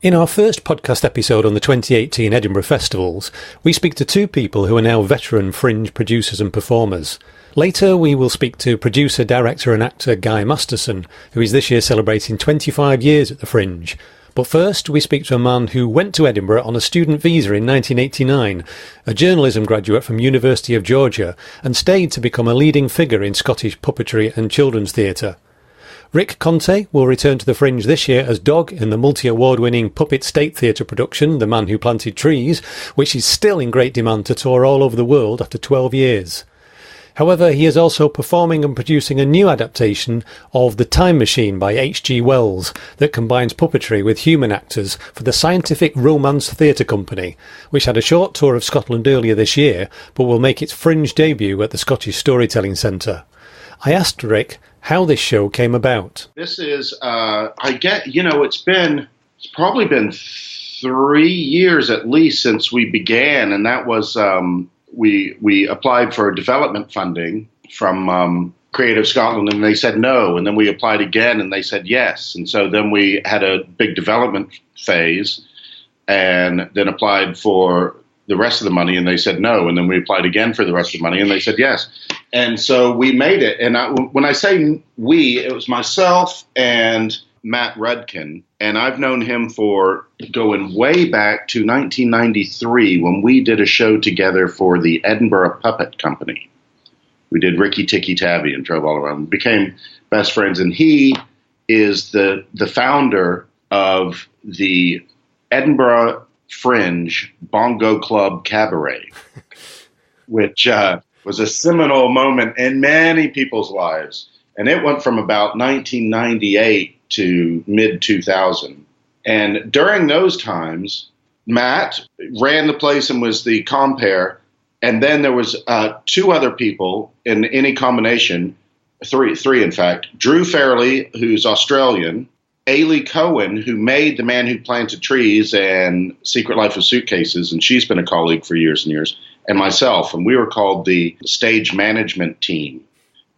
In our first podcast episode on the 2018 Edinburgh Festivals, we speak to two people who are now veteran Fringe producers and performers. Later, we will speak to producer, director and actor Guy Masterson, who is this year celebrating 25 years at the Fringe. But first, we speak to a man who went to Edinburgh on a student visa in 1989, a journalism graduate from University of Georgia, and stayed to become a leading figure in Scottish puppetry and children's theatre. Rick Conte will return to the Fringe this year as Dog in the multi-award-winning Puppet State Theatre production, The Man Who Planted Trees, which is still in great demand to tour all over the world after 12 years. However, he is also performing and producing a new adaptation of The Time Machine by H.G. Wells that combines puppetry with human actors for the Scientific Romance Theatre Company, which had a short tour of Scotland earlier this year, but will make its Fringe debut at the Scottish Storytelling Centre. I asked Rick how this show came about. This is, it's probably been 3 years at least since we began, and that was, we applied for development funding from Creative Scotland, and they said no, and then we applied again, and they said yes, and so then we had a big development phase, and then applied for the rest of the money, and they said no, and then we applied again for the rest of the money, and they said yes. And so we made it, and when I say we, it was myself and Matt Rudkin, and I've known him for going way back to 1993 when we did a show together for the Edinburgh Puppet Company. We did Ricky Tikki Tavi and drove all around. We became best friends, and he is the founder of the Edinburgh Fringe Bongo Club Cabaret, which was a seminal moment in many people's lives. And it went from about 1998 to mid-2000. And during those times, Matt ran the place and was the compere. And then there was two other people in any combination, three in fact. Drew Fairley, who's Australian, Ailey Cohen, who made The Man Who Planted Trees and Secret Life of Suitcases, and she's been a colleague for years and years, and myself, and we were called the stage management team.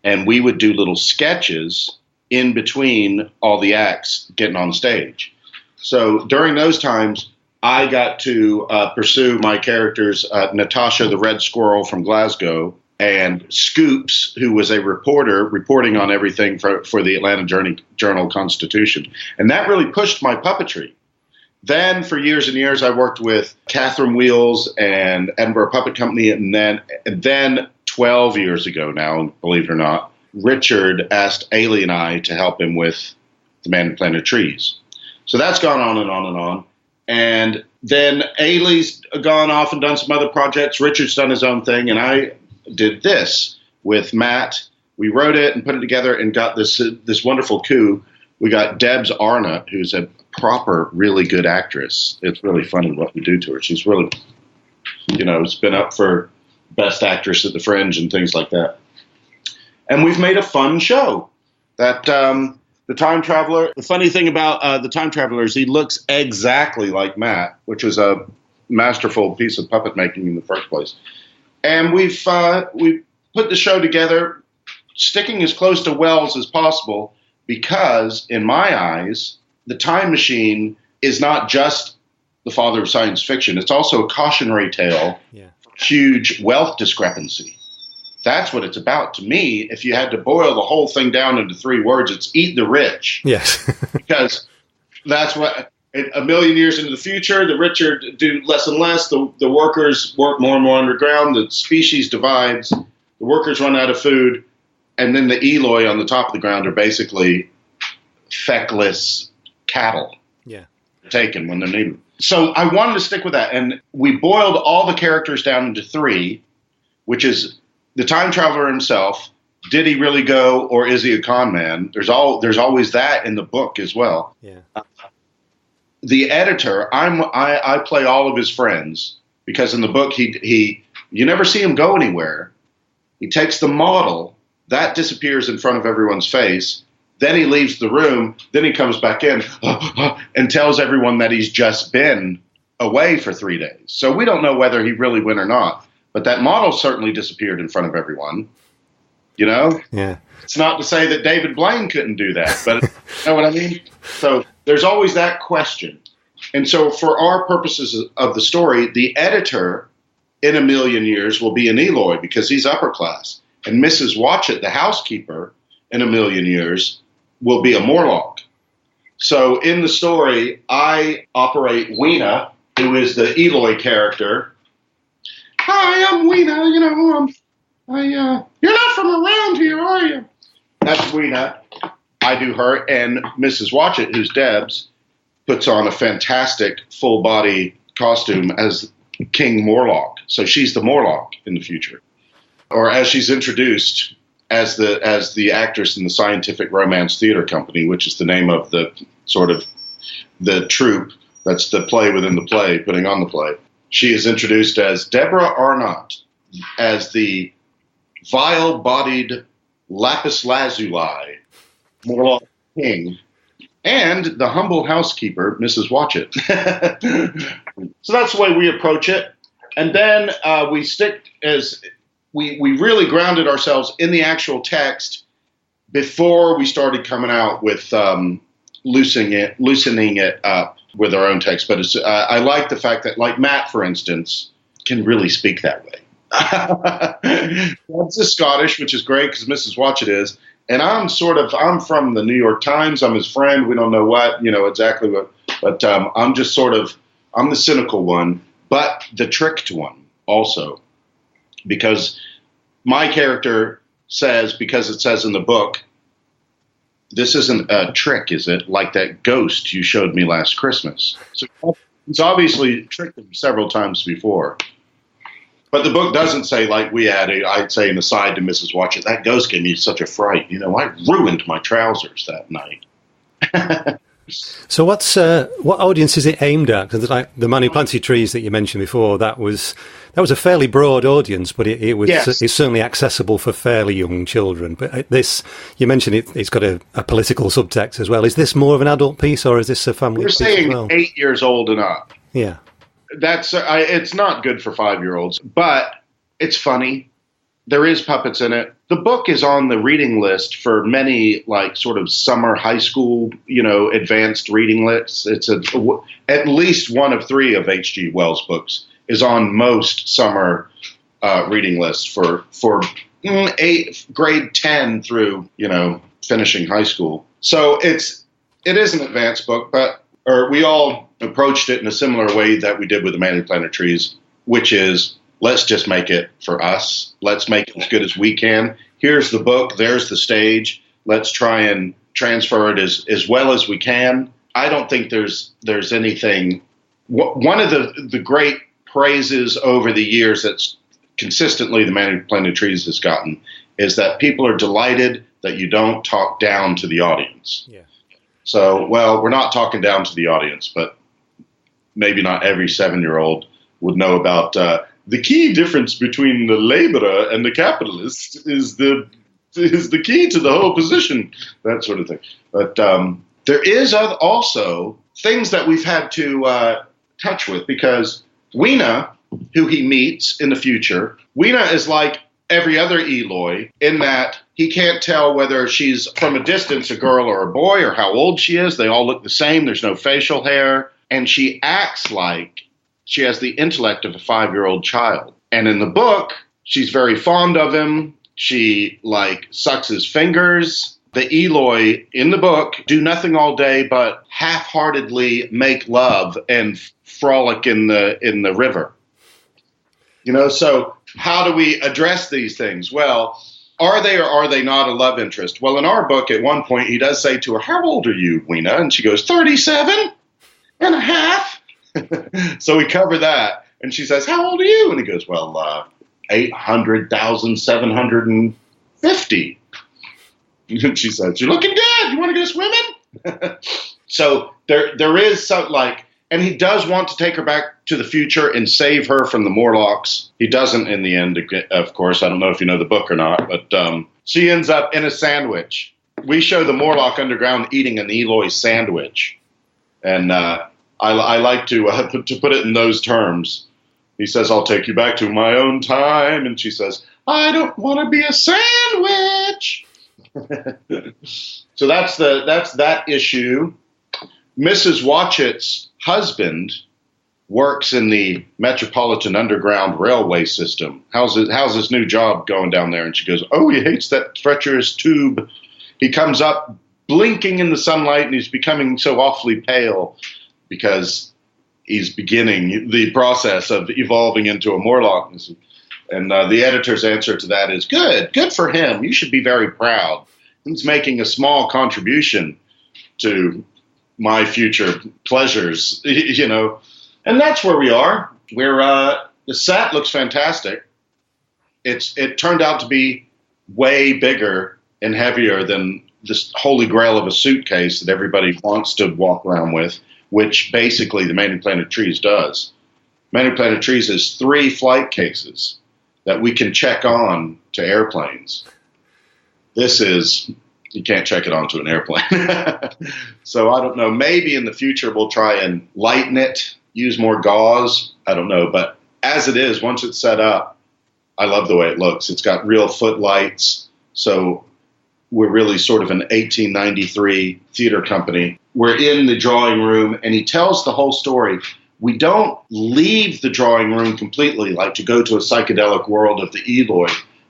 And we would do little sketches in between all the acts getting on stage. So during those times, I got to pursue my characters, Natasha the Red Squirrel from Glasgow, and Scoops, who was a reporter reporting on everything for the Atlanta Journal-Constitution. And that really pushed my puppetry. Then for years and years, I worked with Catherine Wheels and Edinburgh Puppet Company. And then 12 years ago now, believe it or not, Richard asked Ailey and I to help him with The Man Who Planted Trees. So that's gone on and on and on. And then Ailey's gone off and done some other projects. Richard's done his own thing. And I did this with Matt. We wrote it and put it together and got this wonderful coup. We got Debs Arnott, who's a proper, really good actress. It's really funny what we do to her. She's really, it's been up for Best Actress at the Fringe and things like that. And we've made a fun show. That the Time Traveler. The funny thing about the Time Traveler is he looks exactly like Matt, which was a masterful piece of puppet making in the first place. And we've put the show together, sticking as close to Wells as possible, because in my eyes, The Time Machine is not just the father of science fiction. It's also a cautionary tale for huge wealth discrepancy. That's what it's about. To me, if you had to boil the whole thing down into 3 words, it's eat the rich. Yes. Because that's what, a million years into the future, the rich do less and less. The workers work more and more underground. The species divides. The workers run out of food. And then the Eloi on the top of the ground are basically feckless cattle. Yeah. Taken when they're needed. So I wanted to stick with that. And we boiled all the characters down into 3, which is the time traveler himself. Did he really go, or is he a con man? There's always that in the book as well. Yeah. The editor, I play all of his friends, because in the book you never see him go anywhere. He takes the model that disappears in front of everyone's face. Then he leaves the room. Then he comes back in and tells everyone that he's just been away for 3 days. So we don't know whether he really went or not. But that model certainly disappeared in front of everyone. You know? Yeah. It's not to say that David Blaine couldn't do that, but you know what I mean? So there's always that question. And so for our purposes of the story, the editor in a million years will be an Eloy because he's upper class. And Mrs. Watchett, the housekeeper, in a million years will be a Morlock. So in the story, I operate Weena, who is the Eloy character. Hi, I'm Weena. You're not from around here, are you? That's Weena. I do her, and Mrs. Watchett, who's Debs, puts on a fantastic full-body costume as King Morlock. So she's the Morlock in the future, or as she's introduced as the actress in the Scientific Romance Theater Company, which is the name of the sort of the troupe that's the play within the play, putting on the play. She is introduced as Deborah Arnott, as the vile-bodied lapis lazuli Morlock King, and the humble housekeeper, Mrs. Watchett. So that's the way we approach it. And then we stick as we really grounded ourselves in the actual text before we started coming out with loosening it up with our own text. But I like the fact that, like Matt, for instance, can really speak that way. That's Scottish, which is great because Mrs. Watchett is. And I'm from the New York Times. I'm his friend. We don't know exactly what, but I'm the cynical one, but the tricked one also, because my character says, because it says in the book, this isn't a trick, is it? Like that ghost you showed me last Christmas. So he's obviously tricked him several times before. But the book doesn't say, like we had, I'd say an aside to Mrs. Watchett, that ghost gave me such a fright. I ruined my trousers that night. So what audience is it aimed at? Because like the Man Who Planted Trees that you mentioned before, that was a fairly broad audience, but it's certainly accessible for fairly young children. But this, you mentioned it's got a political subtext as well. Is this more of an adult piece, or is this a family piece as well? We're saying 8 years old and up. Yeah. That's it's not good for 5-year-olds, but it's funny. There is puppets in it. The book is on the reading list for many, like, sort of summer high school, advanced reading lists. It's at least one of 3 of H.G. Wells' books is on most summer reading lists for grade 10 through, finishing high school. So it is an advanced book, or we all approached it in a similar way that we did with The Man Who Planted Trees, which is, let's just make it for us. Let's make it as good as we can. Here's the book. There's the stage. Let's try and transfer it as well as we can. I don't think there's anything. One of the great praises over the years that's consistently The Man Who Planted Trees has gotten is that people are delighted that you don't talk down to the audience. Yeah. So, we're not talking down to the audience, but maybe not every 7-year-old would know about the key difference between the laborer and the capitalist is the key to the whole position, that sort of thing. But there is also things that we've had to touch with, because Weena, who he meets in the future, Weena is like every other Eloy in that he can't tell whether she's from a distance a girl or a boy or how old she is. They all look the same. There's no facial hair. And she acts like she has the intellect of a 5-year-old child. And in the book, she's very fond of him. She, sucks his fingers. The Eloy in the book do nothing all day but half-heartedly make love and frolic in the river. So how do we address these things? Well, are they or are they not a love interest? Well, in our book, at one point, he does say to her, "How old are you, Weena?" And she goes, 37 and a half. So we cover that. And she says, "How old are you?" And he goes, 800,750. And she says, "You're looking good. You want to go swimming?" So there is some, and he does want to take her back to the future and save her from the Morlocks. He doesn't in the end, of course. I don't know if you know the book or not, but she ends up in a sandwich. We show the Morlock underground eating an Eloy sandwich. And I like to put it in those terms. He says, "I'll take you back to my own time." And she says, "I don't want to be a sandwich." So that's that issue. Mrs. Watchett's husband works in the Metropolitan Underground Railway system. How's his new job going down there? And she goes, oh, he hates that treacherous tube. He comes up blinking in the sunlight, and he's becoming so awfully pale because he's beginning the process of evolving into a Morlock. And the editor's answer to that is, good for him. You should be very proud. He's making a small contribution to my future pleasures, you know. And that's where we are. The set looks fantastic. It turned out to be way bigger and heavier than this holy grail of a suitcase that everybody wants to walk around with, which basically the Manic Planet Trees does. Manic Planet Trees is 3 flight cases that we can check on to airplanes. This is, you can't check it onto an airplane. So I don't know, maybe in the future we'll try and lighten it, use more gauze, I don't know. But as it is, once it's set up, I love the way it looks. It's got real footlights, so we're really sort of an 1893 theater company. We're in the drawing room, and he tells the whole story. We don't leave the drawing room completely, like to go to a psychedelic world of the Eloy,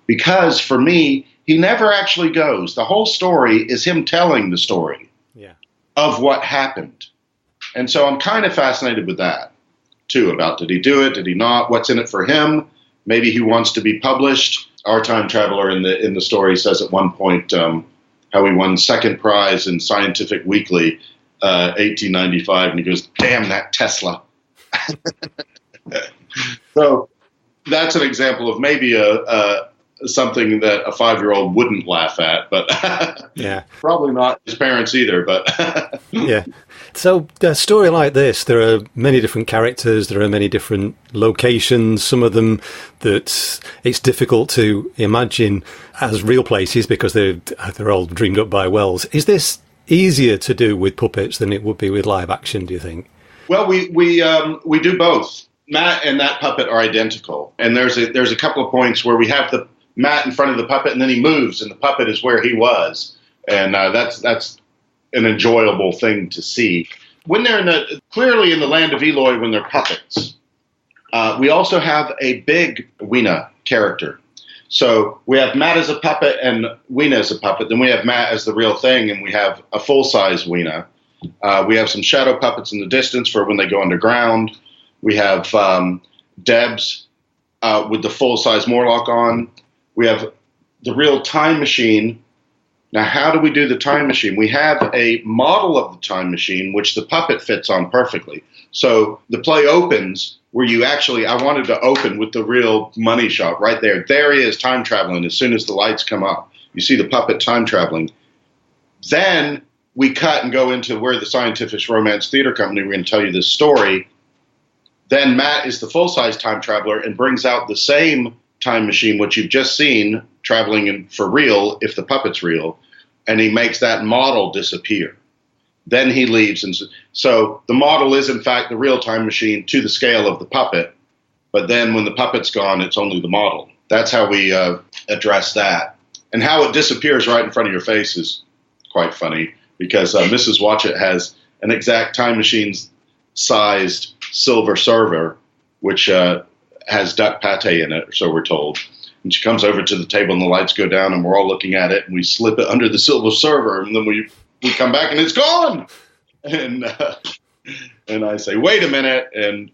because for me, he never actually goes. The whole story is him telling the story of what happened. And so I'm kind of fascinated with that, too, about did he do it, did he not, what's in it for him? Maybe he wants to be published. Our time traveler in the story says at one point how he won second prize in Scientific Weekly, 1895, and he goes, damn that Tesla. So that's an example of maybe something that a 5-year-old wouldn't laugh at, but probably not his parents either. But yeah. So a story like this, there are many different characters, there are many different locations, some of them that it's difficult to imagine as real places because they're all dreamed up by Wells. Is this easier to do with puppets than it would be with live action, do you think? Well, we do both. Matt and that puppet are identical, and there's a couple of points where we have the Matt in front of the puppet, and then he moves, and the puppet is where he was, and that's an enjoyable thing to see. When they're clearly in the land of Eloy, when they're puppets, we also have a big Weena character. So we have Matt as a puppet and Weena as a puppet. Then we have Matt as the real thing, and we have a full-size Weena. We have some shadow puppets in the distance for when they go underground. We have Debs with the full-size Morlock on. We have the real time machine. Now, how do we do the time machine? We have a model of the time machine, which the puppet fits on perfectly. So the play opens where I wanted to open with the real money shot right there. There he is, time traveling. As soon as the lights come up, you see the puppet time traveling. Then we cut and go into where the Scientific Romance Theater Company, we're going to tell you this story. Then Matt is the full-size time traveler and brings out the same time machine, which you've just seen, traveling in for real, if the puppet's real, and he makes that model disappear. Then he leaves, and so the model is, in fact, the real time machine to the scale of the puppet, but then when the puppet's gone, it's only the model. That's how we address that. And how it disappears right in front of your face is quite funny, because Mrs. Watchett has an exact time machine-sized silver server, which has duck pate in it, so we're told. And she comes over to the table and the lights go down and we're all looking at it and we slip it under the silver server and then we come back and it's gone. And I say, wait a minute. And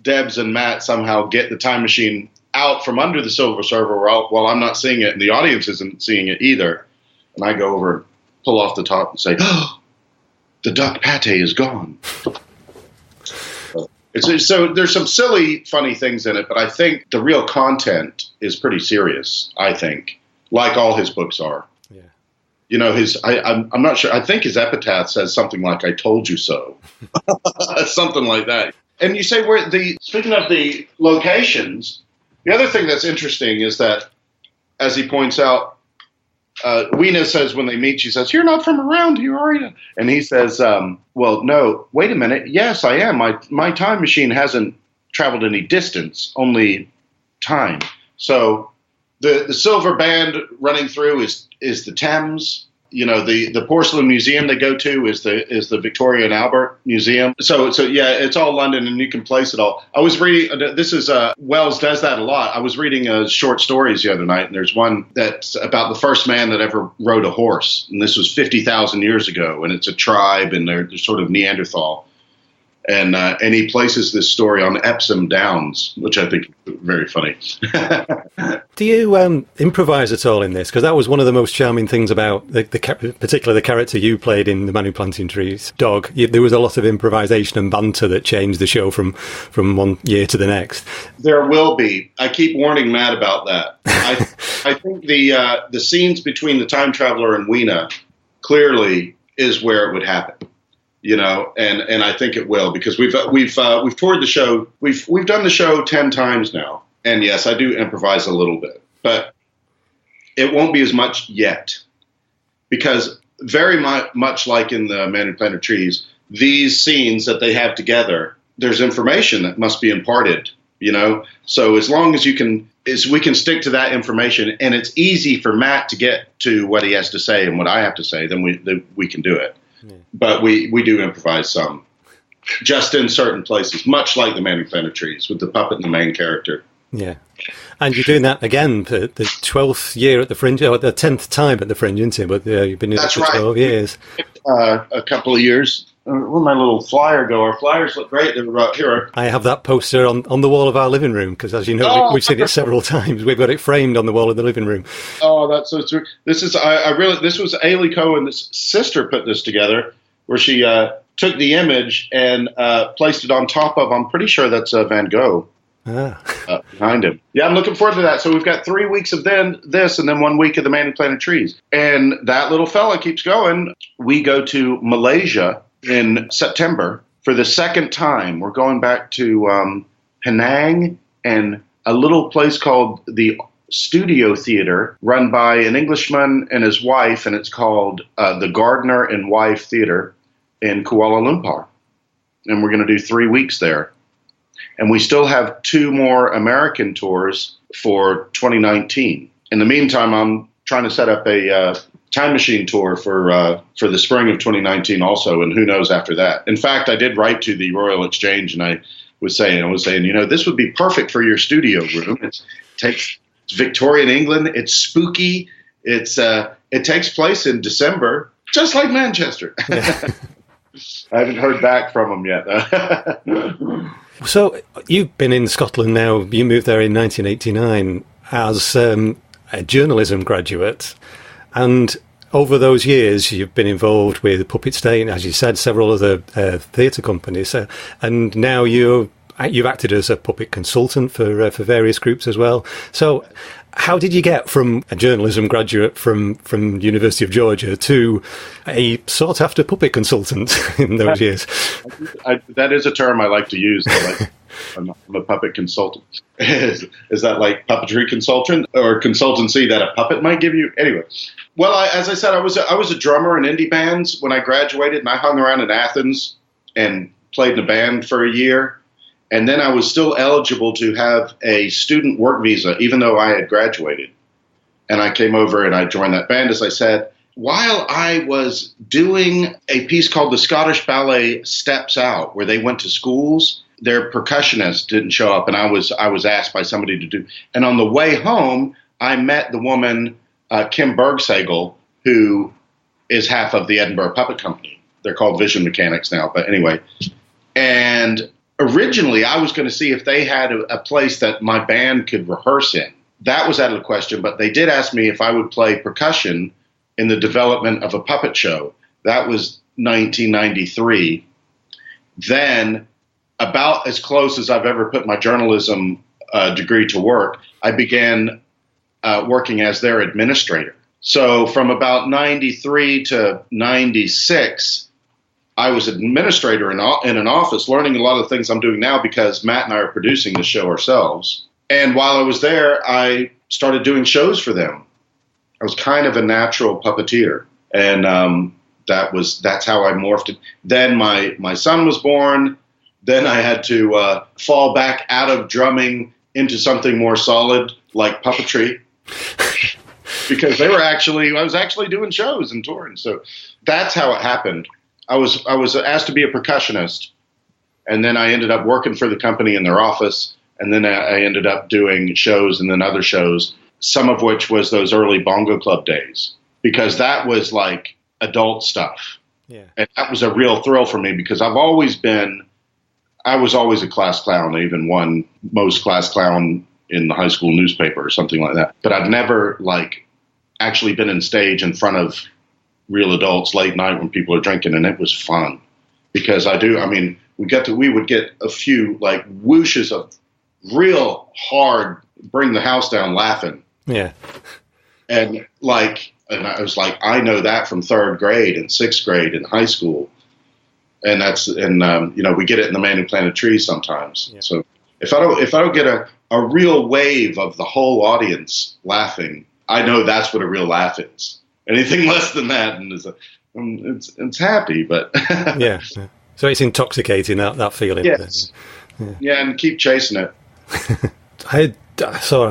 Debs and Matt somehow get the time machine out from under the silver server while I'm not seeing it and the audience isn't seeing it either. And I go over and pull off the top and say, oh, the duck pate is gone. So there's some silly, funny things in it, but I think the real content is pretty serious, I think, like all his books are. Yeah. You know, I'm not sure, I think his epitaph says something like, I told you so. Something like that. And you say, speaking of the locations, the other thing that's interesting is that, as he points out, Weena says when they meet, she says, you're not from around here, are you? And he says, well, no, wait a minute. Yes, I am. My time machine hasn't traveled any distance, only time. So the silver band running through is the Thames. the porcelain museum they go to is the Victoria and Albert Museum. So yeah, it's all London, and you can place it all. I was reading. This is Wells does that a lot. I was reading short stories the other night, and there's one that's about the first man that ever rode a horse, and this was 50,000 years ago, and it's a tribe, and they're sort of Neanderthal. And he places this story on Epsom Downs, which I think is very funny. Do you improvise at all in this? Because that was one of the most charming things about particularly the character you played in The Man Who Planted Trees, Dog. There was a lot of improvisation and banter that changed the show from one year to the next. There will be. I keep warning Matt about that. I think the scenes between the time traveler and Weena clearly is where it would happen. And I think it will, because we've toured the show. We've done the show 10 times now. And yes, I do improvise a little bit, but it won't be as much yet, because very much like in The Man Who Planted Trees, these scenes that they have together, there's information that must be imparted, So as long as we can stick to that information, and it's easy for Matt to get to what he has to say and what I have to say, then we can do it. Yeah. But we do improvise some, just in certain places, much like The Man Who Planted Trees, with the puppet and the main character. Yeah. And you're doing that again for the 12th year at the Fringe, or the 10th time at the Fringe, isn't it? But you've been there for 12 years. A couple of years. Where'd my little flyer go? Our flyers look great. They were right here. I have that poster on the wall of our living room, because, as you know, we've seen it several times. We've got it framed on the wall of the living room. Oh, that's so true. This is this was Ailey Cohen's sister put this together, where she took the image and placed it on top of. I'm pretty sure that's Van Gogh. Behind him. Yeah, I'm looking forward to that. So we've got 3 weeks of this, and then 1 week of The Man Who Planted Trees. And that little fella keeps going. We go to Malaysia in September for the second time. We're going back to Penang and a little place called the Studio Theatre, run by an Englishman and his wife, and it's called the Gardener and Wife Theatre in Kuala Lumpur. And we're going to do 3 weeks there. And we still have 2 more American tours for 2019. In the meantime, I'm trying to set up a time machine tour for the spring of 2019 also, and who knows after that. In fact, I did write to the Royal Exchange, and I was saying, this would be perfect for your studio room. It's Victorian England. It's spooky. It takes place in December, just like Manchester. Yeah. I haven't heard back from them yet. So you've been in Scotland now. You moved there in 1989 as a journalism graduate. And over those years, you've been involved with Puppet State, as you said, several other theatre companies. And now you've acted as a puppet consultant for various groups as well. So how did you get from a journalism graduate from University of Georgia to a sought-after puppet consultant in those years? That is a term I like to use. I'm a puppet consultant. Is that like puppetry consultant or consultancy that a puppet might give you? Anyway, well, as I said, I was a drummer in indie bands when I graduated, and I hung around in Athens and played in a band for a year. And then I was still eligible to have a student work visa, even though I had graduated. And I came over and I joined that band, as I said. While I was doing a piece called the Scottish Ballet Steps Out, where they went to schools, their percussionist didn't show up, and I was asked by somebody to do. And on the way home, I met the woman, Kim Bergsagel, who is half of the Edinburgh Puppet Company. They're called Vision Mechanics now, but anyway. And originally, I was going to see if they had a place that my band could rehearse in. That was out of the question, but they did ask me if I would play percussion in the development of a puppet show. That was 1993. Then, about as close as I've ever put my journalism degree to work, I began working as their administrator. So from about 93 to 96, I was administrator in an office, learning a lot of things I'm doing now because Matt and I are producing the show ourselves. And while I was there, I started doing shows for them. I was kind of a natural puppeteer, and that's how I morphed it. Then my son was born. Then I had to fall back out of drumming into something more solid like puppetry. because I was actually doing shows and touring. So that's how it happened. I was asked to be a percussionist, and then I ended up working for the company in their office, and then I ended up doing shows and then other shows, some of which was those early Bongo Club days, because that was like adult stuff. Yeah. And that was a real thrill for me because I was always a class clown. I even won most class clown in the high school newspaper or something like that. But I'd never like actually been in stage in front of real adults late night when people are drinking, and it was fun because we would get a few like whooshes of real hard bring the house down laughing. Yeah. And I was like, I know that from third grade and sixth grade in high school. And we get it in The Man Who Planted Trees sometimes. Yeah. So if I don't get a real wave of the whole audience laughing, I know that's what a real laugh is. Anything less than that, and it's happy, but yeah. So it's intoxicating, that feeling. Yes. Yeah, and keep chasing it. I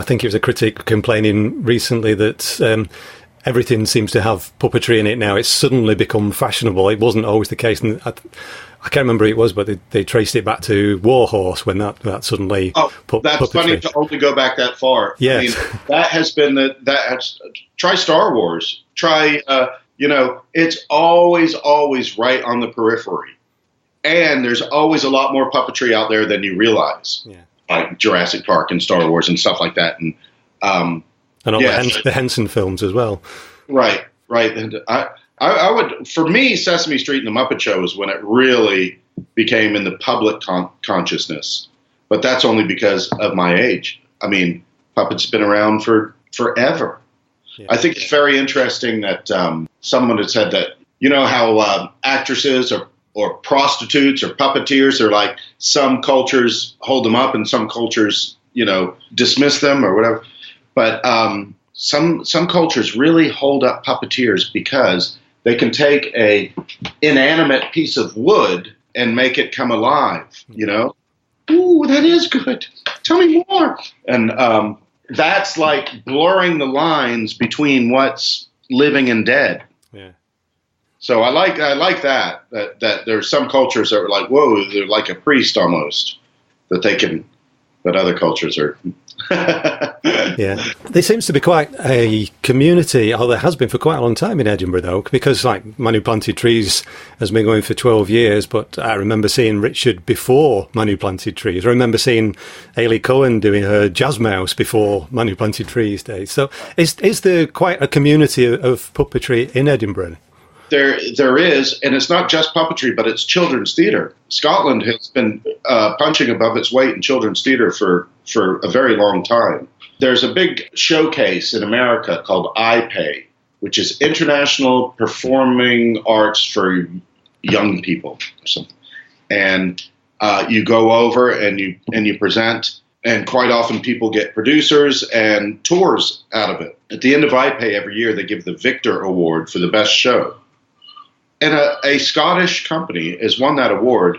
think it was a critic complaining recently that everything seems to have puppetry in it now. It's suddenly become fashionable. It wasn't always the case. And I can't remember who it was, but they traced it back to Warhorse when that suddenly. Oh, that's puppetry. Funny to only go back that far. Yeah, I mean, that has been try Star Wars. Try it's always right on the periphery, and there's always a lot more puppetry out there than you realize. Yeah, like Jurassic Park and Star Wars and stuff like that, and all the Henson films as well. Right. And I would, for me, Sesame Street and the Muppet Show is when it really became in the public consciousness. But that's only because of my age. I mean, puppets have been around for forever. Yeah. I think it's very interesting that someone had said that, you know how actresses or prostitutes or puppeteers are like, some cultures hold them up and some cultures, dismiss them or whatever. But some cultures really hold up puppeteers because they can take a inanimate piece of wood and make it come alive, Ooh, that is good. Tell me more. And that's like blurring the lines between what's living and dead. Yeah. So I like that there's some cultures that are like, whoa, they're like a priest almost, that other cultures are. Yeah, there seems to be quite a community, or there has been for quite a long time in Edinburgh, though, because like Man Who Planted Trees has been going for 12 years, but I remember seeing Richard before Man Who Planted Trees. I remember seeing Ailey Cohen doing her Jazz Mouse before Man Who Planted Trees days. So is there quite a community of puppetry in Edinburgh? There is, and it's not just puppetry, but it's children's theatre. Scotland has been punching above its weight in children's theatre for a very long time. There's a big showcase in America called IPAY, which is International Performing Arts for Young People. And you go over and you present, and quite often people get producers and tours out of it. At the end of IPAY every year, they give the Victor Award for the best show. And a Scottish company has won that award,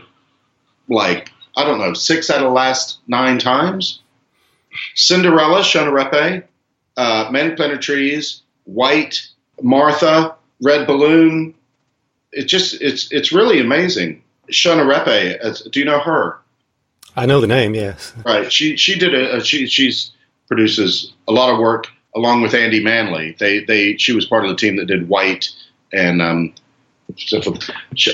6 out of the last 9 times. Cinderella, Shona Repe, Men Planted Trees, White, Martha, Red Balloon. It's really amazing. Shona Repe, do you know her? I know the name, yes. Right. She's produces a lot of work along with Andy Manley. She was part of the team that did White, and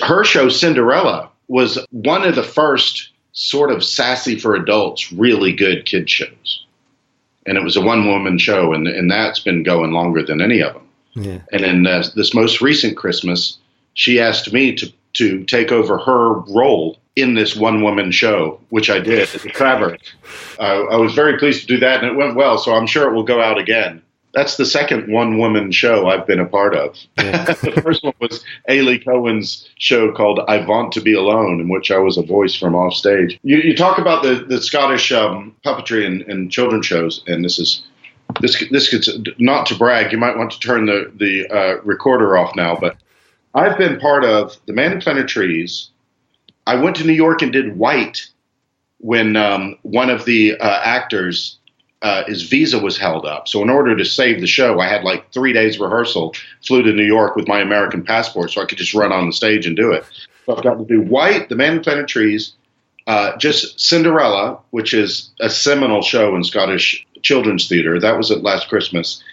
her show Cinderella was one of the first sort of sassy for adults, really good kid shows. And it was a one-woman show, and that's been going longer than any of them. Yeah. And in this most recent Christmas, she asked me to take over her role in this one-woman show, which I did at the Fabric. I was very pleased to do that, and it went well, so I'm sure it will go out again. That's the second one-woman show I've been a part of. Yeah. The first one was Ailey Cohen's show called I Want to Be Alone, in which I was a voice from off stage. You talk about the Scottish puppetry and children's shows, and this gets, not to brag, you might want to turn the recorder off now, but I've been part of The Man Who Planted Trees. I went to New York and did White when one of the actors his visa was held up. So in order to save the show, I had like 3 days rehearsal, flew to New York with my American passport so I could just run on the stage and do it. So I've got to do White, The Man Who Planted Trees, just Cinderella, which is a seminal show in Scottish children's theatre. That was at last Christmas.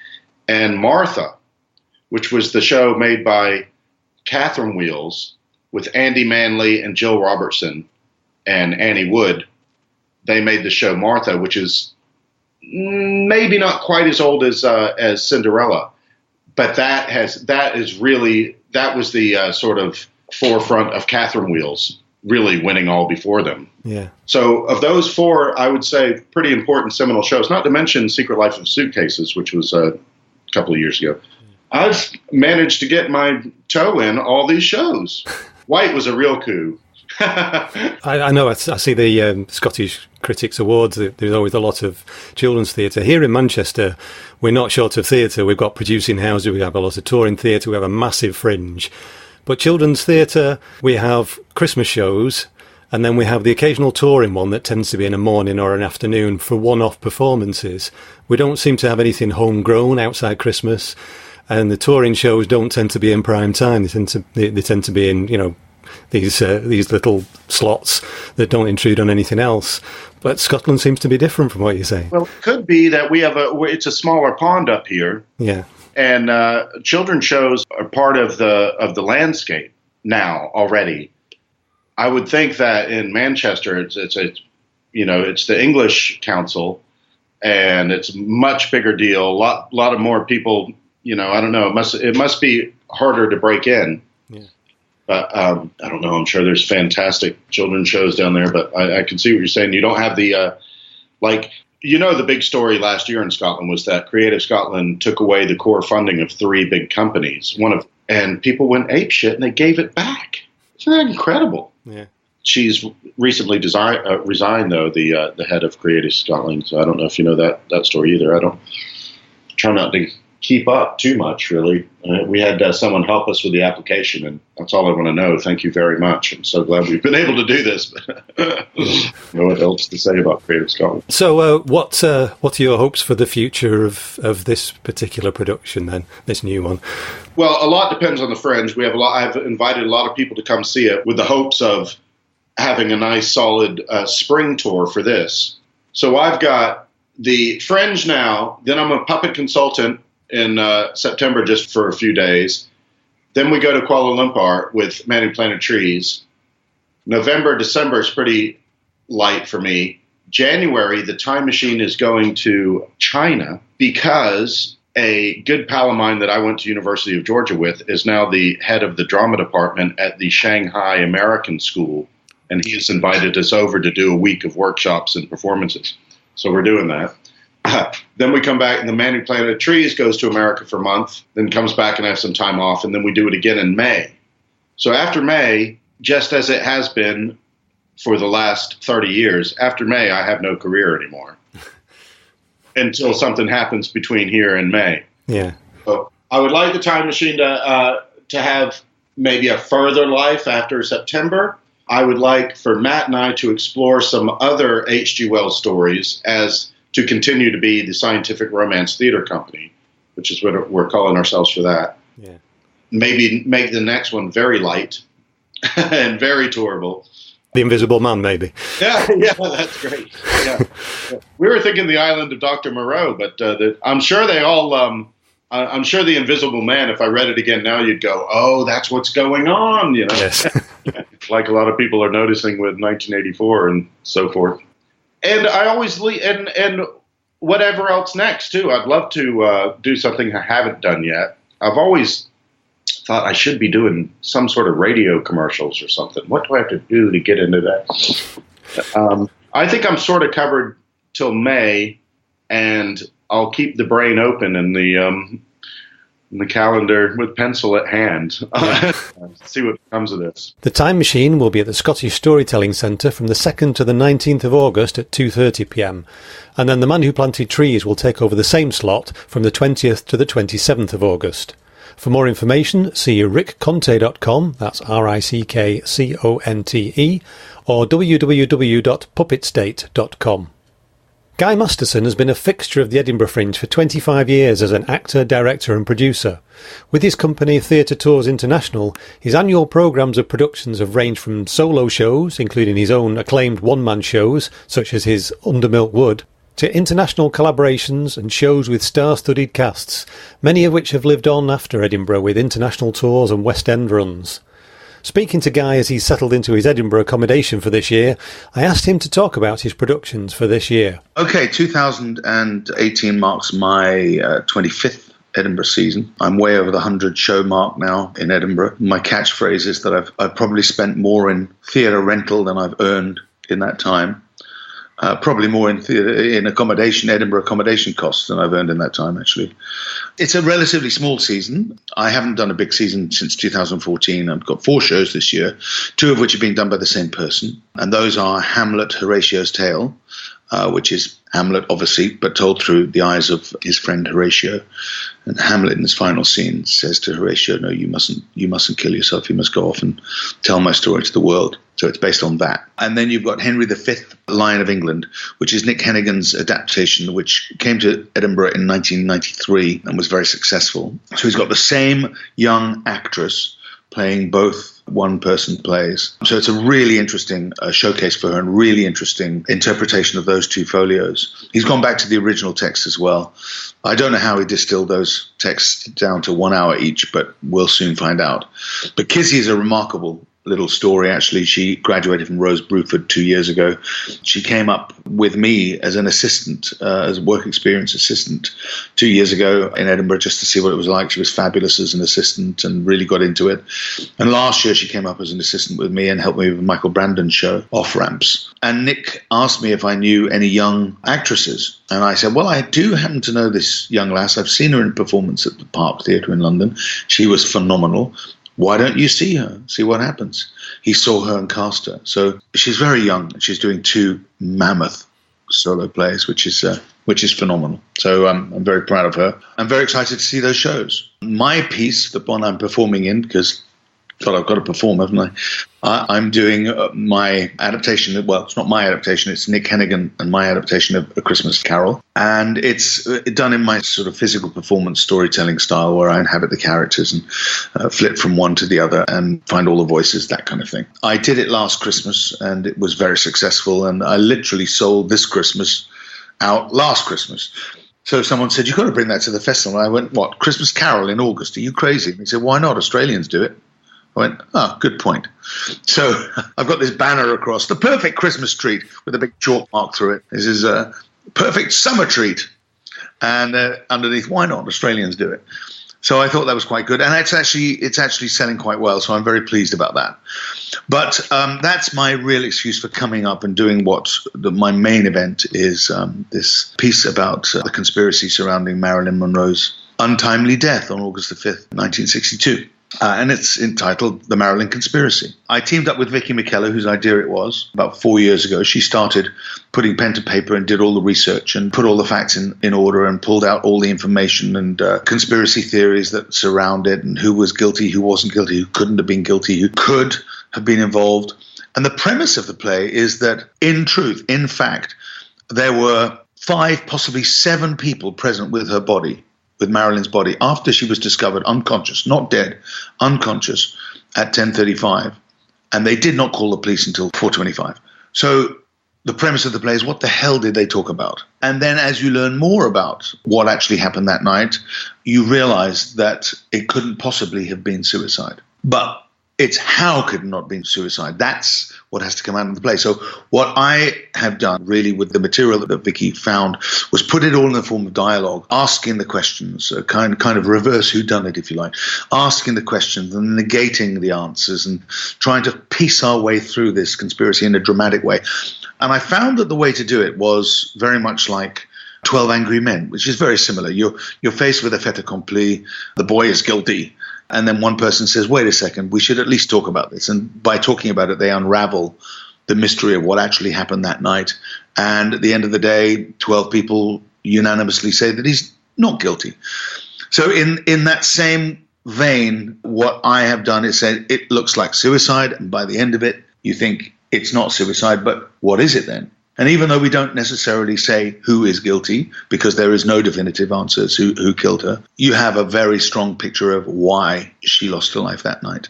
And Martha, which was the show made by Catherine Wheels with Andy Manley and Jill Robertson and Annie Wood. They made the show Martha, which is maybe not quite as old as Cinderella, but that was the sort of forefront of Catherine Wheels really winning all before them. Yeah. So of those four, I would say pretty important seminal shows, not to mention Secret Life of Suitcases, which was a couple of years ago. I've managed to get my toe in all these shows. White was a real coup. I know. I see the Scottish Critics Awards. There's always a lot of children's theatre. Here in Manchester, we're not short of theatre. We've got producing houses. We have a lot of touring theatre. We have a massive Fringe. But children's theatre, we have Christmas shows, and then we have the occasional touring one that tends to be in a morning or an afternoon for one-off performances. We don't seem to have anything homegrown outside Christmas, and the touring shows don't tend to be in prime time. They tend to be in, these little slots that don't intrude on anything else. But Scotland seems to be different from what you're saying. Well, it could be that it's a smaller pond up here. Yeah. And children's shows are part of the landscape now already. I would think that in Manchester, it's the English Council, and it's a much bigger deal. A lot of more people. I don't know. It must be harder to break in. Yeah. But I don't know. I'm sure there's fantastic children's shows down there. But I can see what you're saying. You don't have the the big story last year in Scotland was that Creative Scotland took away the core funding of 3 big companies. And people went apeshit and they gave it back. Isn't that incredible? Yeah. She's recently resigned, though, the head of Creative Scotland. So I don't know if you know that story either. I don't try not to keep up too much, really. We had someone help us with the application, and that's all I want to know. Thank you very much. I'm so glad we've been able to do this. No what else to say about Creative Scotland. So what are your hopes for the future of this particular production then, this new one? Well, a lot depends on the Fringe. I've invited a lot of people to come see it with the hopes of having a nice, solid spring tour for this. So I've got the Fringe now, then I'm a puppet consultant in September just for a few days. Then we go to Kuala Lumpur with Man Who Planted Trees. November, December is pretty light for me. January, the Time Machine is going to China because a good pal of mine that I went to University of Georgia with is now the head of the drama department at the Shanghai American School. And he has invited us over to do a week of workshops and performances. So we're doing that. Then we come back, and the Man Who Planted Trees goes to America for a month, then comes back and has some time off, and then we do it again in May. So after May, just as it has been for the last 30 years, after May, I have no career anymore until something happens between here and May. Yeah. So I would like the Time Machine to have maybe a further life after September. I would like for Matt and I to explore some other H.G. Wells stories to continue to be the scientific romance theater company, which is what we're calling ourselves for that. Yeah. Maybe make the next one very light and very tourable. The Invisible Man, maybe. Yeah, that's great. Yeah. We were thinking the Island of Dr. Moreau, but I'm sure they all. I'm sure the Invisible Man. If I read it again now, you'd go, "Oh, that's what's going on." Yes. Like a lot of people are noticing with 1984 and so forth. And I always and whatever else next too. I'd love to do something I haven't done yet. I've always thought I should be doing some sort of radio commercials or something. What do I have to do to get into that? I think I'm sort of covered till May, and I'll keep the brain open in the calendar with pencil at hand. See what comes of this. The Time Machine will be at the Scottish Storytelling Centre from the 2nd to the 19th of August at 2:30pm. And then The Man Who Planted Trees will take over the same slot from the 20th to the 27th of August. For more information, see rickconte.com, that's RICKCONTE, or www.puppetstate.com. Guy Masterson has been a fixture of the Edinburgh Fringe for 25 years as an actor, director and producer. With his company Theatre Tours International, his annual programmes of productions have ranged from solo shows, including his own acclaimed one-man shows, such as his Under Milk Wood, to international collaborations and shows with star-studded casts, many of which have lived on after Edinburgh with international tours and West End runs. Speaking to Guy as he settled into his Edinburgh accommodation for this year, I asked him to talk about his productions for this year. Okay, 2018 marks my 25th Edinburgh season. I'm way over the 100 show mark now in Edinburgh. My catchphrase is that I've probably spent more in theatre rental than I've earned in that time. Probably more in accommodation, Edinburgh accommodation costs than I've earned in that time, actually. It's a relatively small season. I haven't done a big season since 2014. I've got 4 shows this year, 2 of which are being done by the same person. And those are Hamlet, Horatio's Tale, which is Hamlet, obviously, but told through the eyes of his friend Horatio. And Hamlet, in his final scene, says to Horatio, "No, you mustn't kill yourself. You must go off and tell my story to the world." So it's based on that. And then you've got Henry V, Lion of England, which is Nick Hennigan's adaptation, which came to Edinburgh in 1993 and was very successful. So he's got the same young actress playing both one-person plays. So it's a really interesting showcase for her and really interesting interpretation of those 2 folios. He's gone back to the original text as well. I don't know how he distilled those texts down to 1 hour each, but we'll soon find out. But Kizzy is a remarkable little story, actually. She graduated from Rose Bruford 2 years ago. She came up with me as an assistant, as a work experience assistant 2 years ago in Edinburgh, just to see what it was like. She was fabulous as an assistant and really got into it. And last year she came up as an assistant with me and helped me with Michael Brandon's show, Off Ramps. And Nick asked me if I knew any young actresses. And I said, well, I do happen to know this young lass. I've seen her in performance at the Park Theatre in London. She was phenomenal. Why don't you see her? See what happens. He saw her and cast her. So she's very young. She's doing 2 mammoth solo plays, which is phenomenal. So I'm very proud of her. I'm very excited to see those shows. My piece, the one I'm performing in, because God, I've got to perform, haven't I? I'm doing my adaptation. Well, it's not my adaptation. It's Nick Hennigan and my adaptation of A Christmas Carol. And it's done in my sort of physical performance storytelling style where I inhabit the characters and flip from one to the other and find all the voices, that kind of thing. I did it last Christmas and it was very successful. And I literally sold this Christmas out last Christmas. So someone said, you've got to bring that to the festival. And I went, what, Christmas Carol in August? Are you crazy? And he said, why not? Australians do it. I went, good point. So I've got this banner across, the perfect Christmas treat with a big chalk mark through it. This is a perfect summer treat. And underneath, why not? Australians do it. So I thought that was quite good. And it's actually selling quite well. So I'm very pleased about that. But that's my real excuse for coming up and doing my main event is this piece about the conspiracy surrounding Marilyn Monroe's untimely death on August the 5th, 1962. And it's entitled The Marilyn Conspiracy. I teamed up with Vicky McKellar, whose idea it was, about 4 years ago. She started putting pen to paper and did all the research and put all the facts in order and pulled out all the information and conspiracy theories that surround it and who was guilty, who wasn't guilty, who couldn't have been guilty, who could have been involved. And the premise of the play is that, in truth, in fact, there were 5, possibly 7 people present with her body, with Marilyn's body, after she was discovered unconscious, not dead, unconscious, at 10:35. And they did not call the police until 4:25. So the premise of the play is, what the hell did they talk about? And then as you learn more about what actually happened that night, you realize that it couldn't possibly have been suicide. But it's how could it not have been suicide? That's what has to come out of the play. So what I have done really with the material that Vicky found was put it all in the form of dialogue, asking the questions, kind of reverse whodunit, if you like, asking the questions and negating the answers and trying to piece our way through this conspiracy in a dramatic way. And I found that the way to do it was very much like 12 Angry Men, which is very similar. You're faced with a fait accompli, the boy is guilty, and then one person says, wait a second, we should at least talk about this. And by talking about it, they unravel the mystery of what actually happened that night. And at the end of the day, 12 people unanimously say that he's not guilty. So in that same vein, what I have done is said it looks like suicide. And by the end of it, you think it's not suicide, but what is it then? And even though we don't necessarily say who is guilty, because there is no definitive answer as who killed her, you have a very strong picture of why she lost her life that night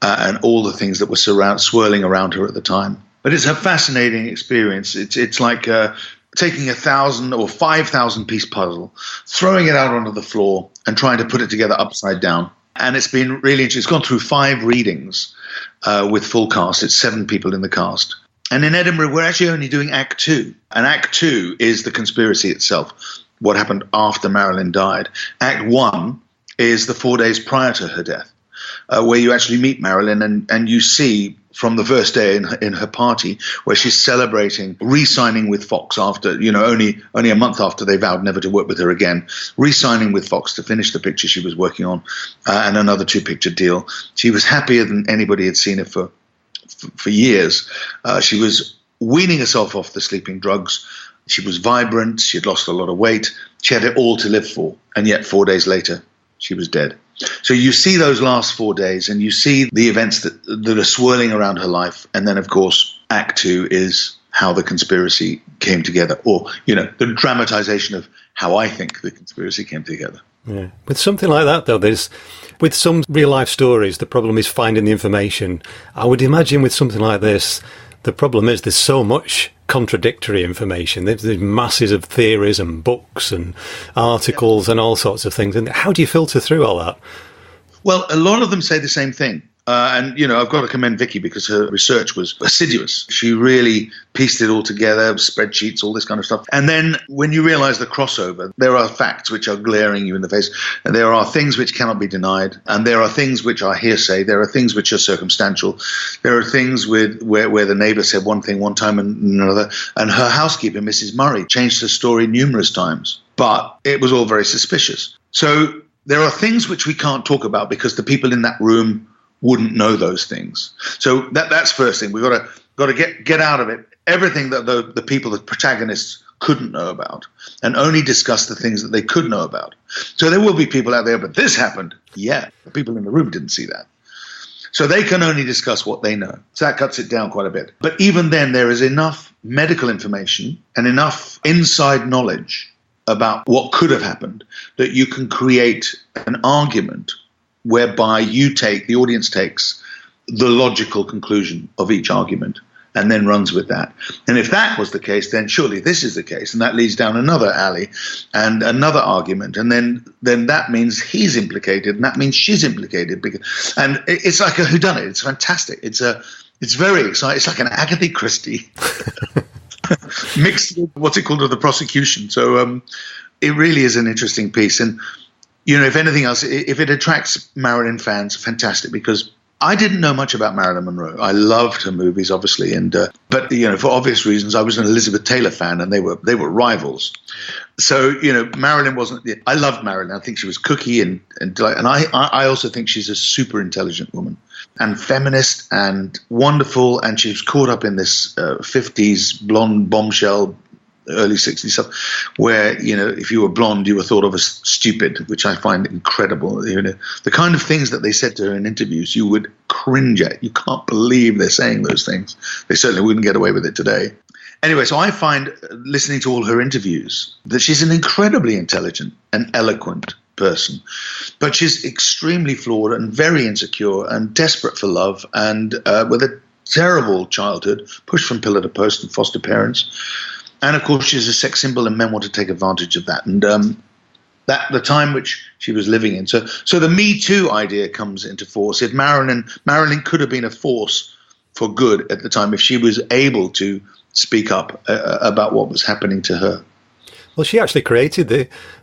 and all the things that were swirling around her at the time. But it's a fascinating experience. It's like taking 1,000 or 5,000 piece puzzle, throwing it out onto the floor and trying to put it together upside down. And it's been really interesting. It's gone through 5 readings with full cast. It's 7 people in the cast. And in Edinburgh, we're actually only doing Act 2. And Act 2 is the conspiracy itself, what happened after Marilyn died. Act 1 is the 4 days prior to her death, where you actually meet Marilyn and you see from the first day in her party where she's celebrating re-signing with Fox after, only a month after they vowed never to work with her again, re-signing with Fox to finish the picture she was working on and another 2-picture deal. She was happier than anybody had seen her for years. She was weaning herself off the sleeping drugs. She was vibrant. She had lost a lot of weight. She had it all to live for. And yet 4 days later, she was dead. So you see those last 4 days and you see the events that are swirling around her life. And then, of course, Act 2 is how the conspiracy came together, or, the dramatization of how I think the conspiracy came together. Yeah. With something like that, though, with some real-life stories, the problem is finding the information. I would imagine with something like this, the problem is there's so much contradictory information. There's masses of theories and books and articles and all sorts of things. And how do you filter through all that? Well, a lot of them say the same thing. And I've got to commend Vicky because her research was assiduous. She really pieced it all together, spreadsheets, all this kind of stuff. And then when you realize the crossover, there are facts which are glaring you in the face. And there are things which cannot be denied. And there are things which are hearsay. There are things which are circumstantial. There are things where the neighbor said one thing one time and another. And her housekeeper, Mrs. Murray, changed her story numerous times. But it was all very suspicious. So there are things which we can't talk about because the people in that room wouldn't know those things. So that's first thing. We've got to get out of it everything that the people, the protagonists, couldn't know about, and only discuss the things that they could know about. So there will be people out there, but this happened. Yeah, the people in the room didn't see that. So they can only discuss what they know. So that cuts it down quite a bit. But even then, there is enough medical information and enough inside knowledge about what could have happened that you can create an argument whereby the audience takes the logical conclusion of each argument and then runs with that. And if that was the case, then surely this is the case. And that leads down another alley and another argument. And then that means he's implicated and that means she's implicated. And it's like a whodunit. It's fantastic. It's very exciting. It's like an Agatha Christie mixed with what's it called, of the prosecution. So it really is an interesting piece. And if anything else, if it attracts Marilyn fans, fantastic, because I didn't know much about Marilyn Monroe. I loved her movies, obviously, but for obvious reasons, I was an Elizabeth Taylor fan, and they were rivals. So Marilyn wasn't. I loved Marilyn. I think she was cookie and I also think she's a super intelligent woman and feminist and wonderful. And she was caught up in this 50s blonde bombshell, early 60s stuff, where, if you were blonde, you were thought of as stupid, which I find incredible. The kind of things that they said to her in interviews, you would cringe at. You can't believe they're saying those things. They certainly wouldn't get away with it today. Anyway, so I find, listening to all her interviews, that she's an incredibly intelligent and eloquent person, but she's extremely flawed and very insecure and desperate for love, and with a terrible childhood, pushed from pillar to post and foster parents. And, of course, she's a sex symbol, and men want to take advantage of that. And that the time which she was living in. So the Me Too idea comes into force. If Marilyn could have been a force for good at the time if she was able to speak up about what was happening to her. Well, she actually created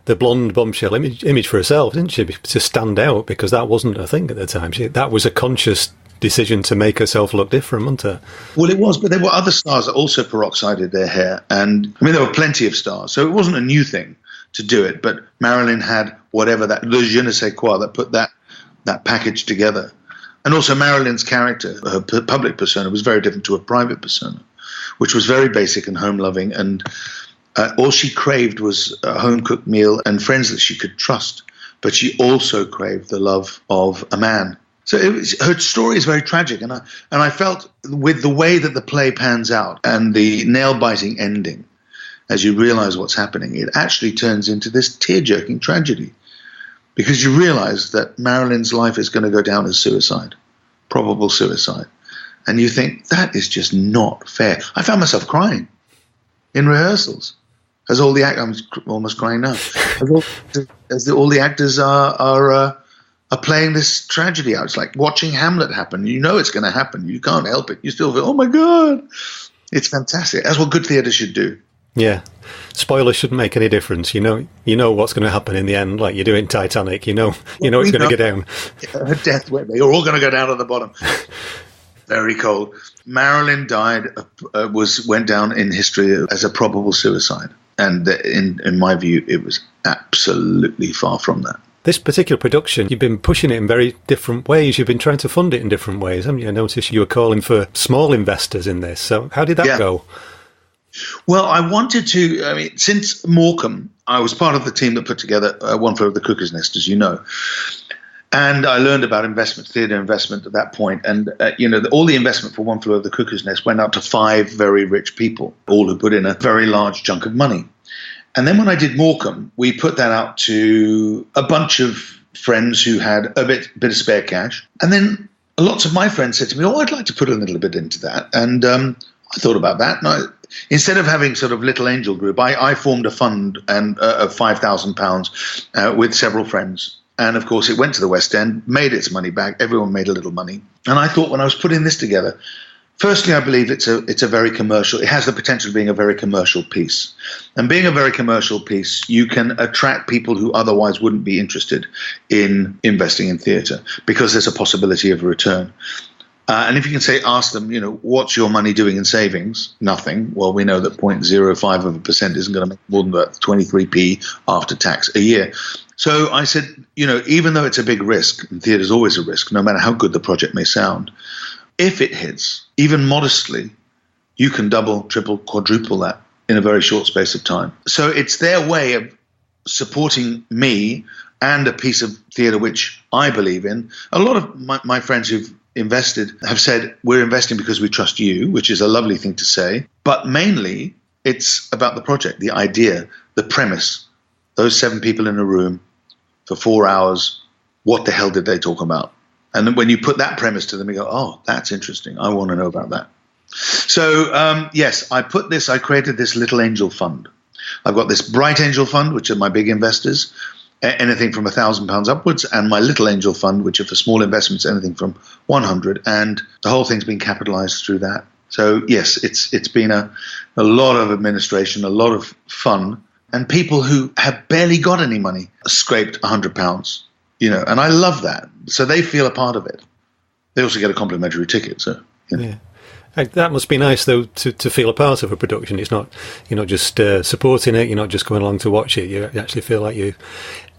the blonde bombshell image for herself, didn't she, to stand out, because that wasn't a thing at the time. That was a conscious decision to make herself look different, wasn't it? Well, it was, but there were other stars that also peroxided their hair. And, there were plenty of stars. So it wasn't a new thing to do it. But Marilyn had whatever le je ne sais quoi that put that package together. And also Marilyn's character, her public persona, was very different to her private persona, which was very basic and home-loving. And all she craved was a home-cooked meal and friends that she could trust. But she also craved the love of a man So her story is very tragic, and I felt with the way that the play pans out and the nail-biting ending, as you realize what's happening, it actually turns into this tear-jerking tragedy, because you realize that Marilyn's life is going to go down as suicide, probable suicide, and you think that is just not fair. I found myself crying in rehearsals, as all the I'm almost crying now, as all the actors are playing this tragedy out. It's like watching Hamlet happen. You know it's going to happen. You can't help it. You still feel, oh my God. It's fantastic. That's what good theatre should do. Yeah. Spoilers shouldn't make any difference. You know what's going to happen in the end, like you do in Titanic. You know it's going to go down. Her death, they're all going to go down at the bottom. Very cold. Marilyn died, went down in history as a probable suicide. And in my view, it was absolutely far from that. This particular production, you've been pushing it in very different ways. You've been trying to fund it in different ways, haven't you? I noticed you were calling for small investors in this. So how did that go? Well, I wanted to, since Morecambe, I was part of the team that put together One Flew Over the Cuckoo's Nest, as you know. And I learned about theatre investment at that point. And, all the investment for One Flew Over the Cuckoo's Nest went out to 5 very rich people, all who put in a very large chunk of money. And then when I did Morecambe, we put that out to a bunch of friends who had a bit of spare cash. And then lots of my friends said to me, I'd like to put a little bit into that. And I thought about that. And instead of having sort of Little Angel Group, I formed a fund of £5,000 with several friends. And, of course, it went to the West End, made its money back. Everyone made a little money. And I thought when I was putting this together, firstly, I believe it's a very commercial. It has the potential of being a very commercial piece. And being a very commercial piece, you can attract people who otherwise wouldn't be interested in investing in theatre because there's a possibility of a return. And if you can ask them, what's your money doing in savings? Nothing. Well, we know that 0.05% isn't going to make more than 23p after tax a year. So I said, even though it's a big risk, and theatre is always a risk, no matter how good the project may sound, if it hits, even modestly, you can double, triple, quadruple that in a very short space of time. So it's their way of supporting me and a piece of theatre which I believe in. A lot of my friends who've invested have said, we're investing because we trust you, which is a lovely thing to say. But mainly, it's about the project, the idea, the premise. Those 7 people in a room for 4 hours, what the hell did they talk about? And then when you put that premise to them, you go, oh, that's interesting. I want to know about that. So, yes, I created this Little Angel Fund. I've got this Bright Angel Fund, which are my big investors, anything from £1,000 upwards, and my Little Angel Fund, which are for small investments, anything from 100. And the whole thing's been capitalized through that. So, yes, it's been a lot of administration, a lot of fun, and people who have barely got any money scraped £100. And I love that. So they feel a part of it. They also get a complimentary ticket. So yeah, that must be nice though to feel a part of a production. It's not you're not just supporting it. You're not just going along to watch it. You actually feel like you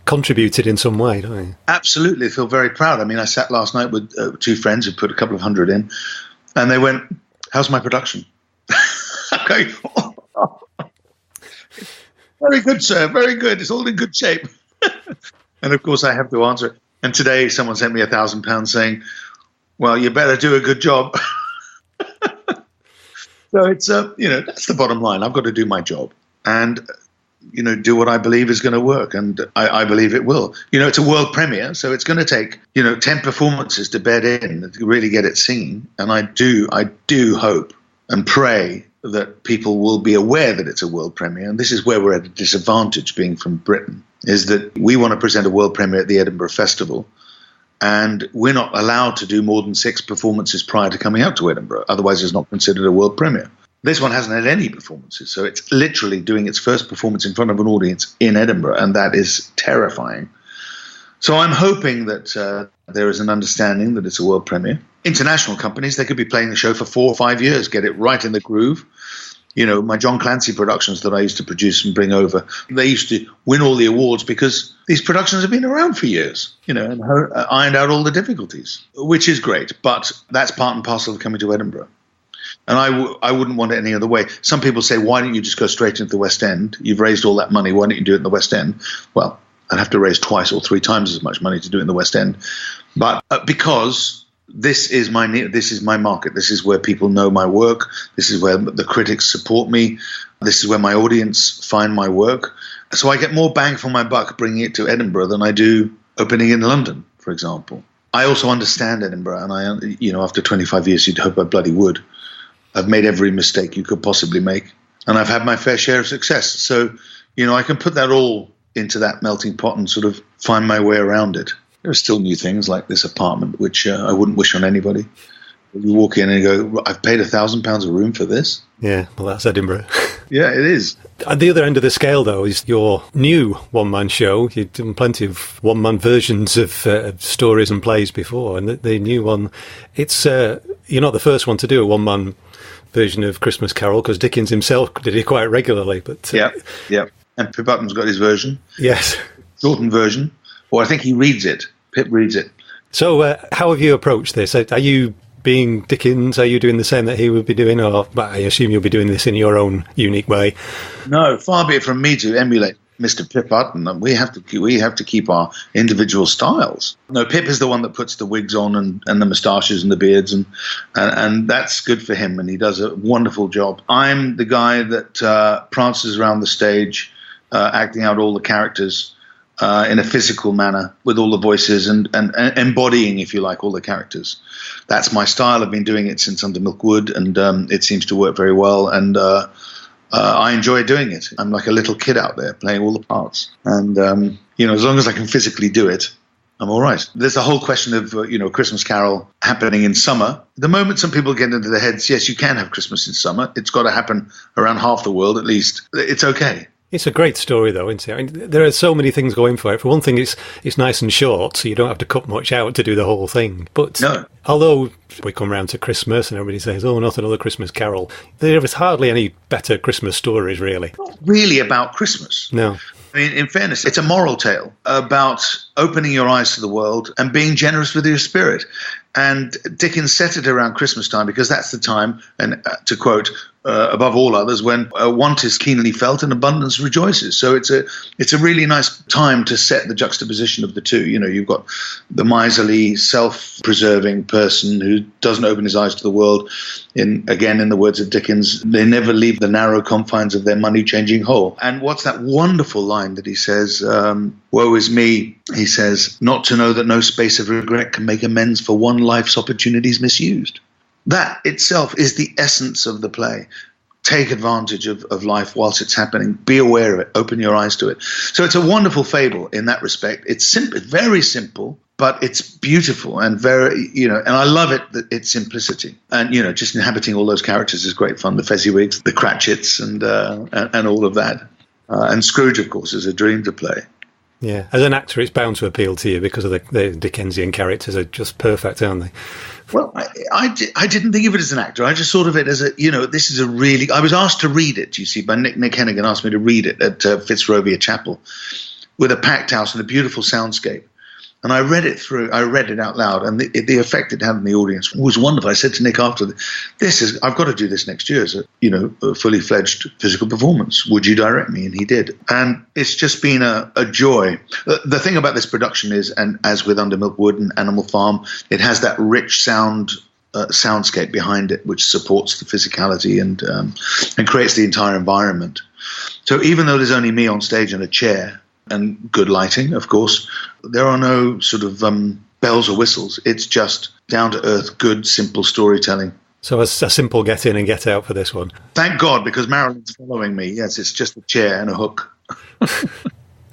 contributed in some way, don't you? Absolutely, I feel very proud. I sat last night with 2 friends who put a couple of hundred in, and they went, "How's my production?" I'm going, oh, very good, sir. Very good. It's all in good shape. And of course, I have to answer it. And today, someone sent me £1,000 saying, "Well, you better do a good job." So it's that's the bottom line. I've got to do my job and do what I believe is going to work, and I believe it will. It's a world premiere, so it's going to take 10 performances to bed in to really get it seen. And I do hope and pray that people will be aware that it's a world premiere. And this is where we're at a disadvantage, being from Britain, is that we want to present a world premiere at the Edinburgh Festival, and we're not allowed to do more than 6 performances prior to coming out to Edinburgh. Otherwise, it's not considered a world premiere. This one hasn't had any performances, so it's literally doing its first performance in front of an audience in Edinburgh, and that is terrifying. So I'm hoping that there is an understanding that it's a world premiere. International companies, they could be playing the show for 4 or 5 years, get it right in the groove. My John Clancy productions that I used to produce and bring over, they used to win all the awards because these productions have been around for years, and ironed out all the difficulties, which is great. But that's part and parcel of coming to Edinburgh. And I wouldn't want it any other way. Some people say, why don't you just go straight into the West End? You've raised all that money. Why don't you do it in the West End? Well, I'd have to raise 2 or 3 times as much money to do it in the West End. But because this is my market, this is where people know my work, this is where the critics support me, this is where my audience find my work. So I get more bang for my buck bringing it to Edinburgh than I do opening in London, for example. I also understand Edinburgh, and after 25 years, you'd hope I bloody would. I've made every mistake you could possibly make, and I've had my fair share of success. So, I can put that all into that melting pot and sort of find my way around it. There are still new things like this apartment, which I wouldn't wish on anybody. You walk in and you go, I've paid £1,000 a room for this. Yeah, well, that's Edinburgh. Yeah, it is. At the other end of the scale, though, is your new one-man show. You've done plenty of one-man versions of stories and plays before, and the new one, it's you're not the first one to do a one-man version of Christmas Carol, because Dickens himself did it quite regularly. But yeah. And Pip Upton's got his version. Yes. Shortened version. Or I think he reads it. Pip reads it. So how have you approached this? Are you being Dickens? Are you doing the same that he would be doing? Or I assume you'll be doing this in your own unique way. No, far be it from me to emulate Mr. Pip Upton. We have to keep our individual styles. No, Pip is the one that puts the wigs on and the moustaches and the beards, and that's good for him, and he does a wonderful job. I'm the guy that prances around the stage, acting out all the characters in a physical manner with all the voices and embodying, if you like, all the characters. That's my style. I've been doing it since Under Milk Wood, and it seems to work very well, and I enjoy doing it. I'm like a little kid out there playing all the parts, and as long as I can physically do it, I'm all right. There's a whole question of Christmas Carol happening in summer. The moment some people get into their heads, yes, you can have Christmas in summer. It's got to happen around half the world at least. It's okay. It's a great story, though, isn't it? I mean, there are so many things going for it. For one thing, it's nice and short, so you don't have to cut much out to do the whole thing. But no. Although we come round to Christmas and everybody says, oh, not another Christmas Carol, there is hardly any better Christmas stories, really. Not really about Christmas. No. I mean, in fairness, it's a moral tale about opening your eyes to the world and being generous with your spirit. And Dickens set it around Christmas time because that's the time, and to quote, above all others, when want is keenly felt and abundance rejoices. So it's a really nice time to set the juxtaposition of the two. You've got the miserly, self-preserving person who doesn't open his eyes to the world. In the words of Dickens, they never leave the narrow confines of their money-changing hole. And what's that wonderful line that he says, woe is me, he says, not to know that no space of regret can make amends for one life's opportunities misused. That itself is the essence of the play. Take advantage of life whilst it's happening. Be aware of it. Open your eyes to it. So it's a wonderful fable in that respect. It's simple, very simple, but it's beautiful and very, and I love it, its simplicity. And, just inhabiting all those characters is great fun. The Fezziwigs, the Cratchits, and all of that. And Scrooge, of course, is a dream to play. Yeah, as an actor, it's bound to appeal to you because of the Dickensian characters are just perfect, aren't they? Well, I didn't think of it as an actor. I just thought of it as this is a really... I was asked to read it, you see, by Nick Hennigan asked me to read it at Fitzrovia Chapel with a packed house and a beautiful soundscape. And I read it through. I read it out loud, and the effect it had on the audience was wonderful. I said to Nick after, I've got to do this next year as a fully fledged physical performance. Would you direct me? And he did. And it's just been a joy. The thing about this production is, and as with Under Milk Wood and Animal Farm, it has that rich soundscape behind it, which supports the physicality and creates the entire environment. So even though there's only me on stage and a chair, and good lighting, of course, there are no sort of bells or whistles. It's just down-to-earth, good, simple storytelling. So a simple get in and get out for this one. Thank God, because Marilyn's following me. Yes, it's just a chair and a hook.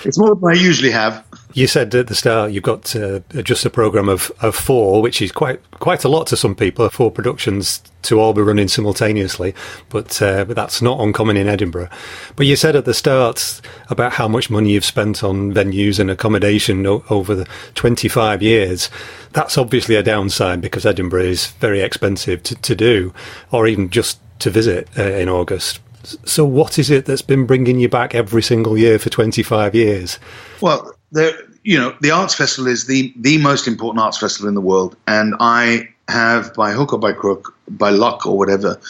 It's more than I usually have. You said at the start you've got just a programme of 4, which is quite a lot to some people, 4 productions to all be running simultaneously, but that's not uncommon in Edinburgh. But you said at the start about how much money you've spent on venues and accommodation over the 25 years. That's obviously a downside because Edinburgh is very expensive to do, or even just to visit in August. So what is it that's been bringing you back every single year for 25 years? Well, the Arts Festival is the most important arts festival in the world. And I have, by hook or by crook, by luck or whatever,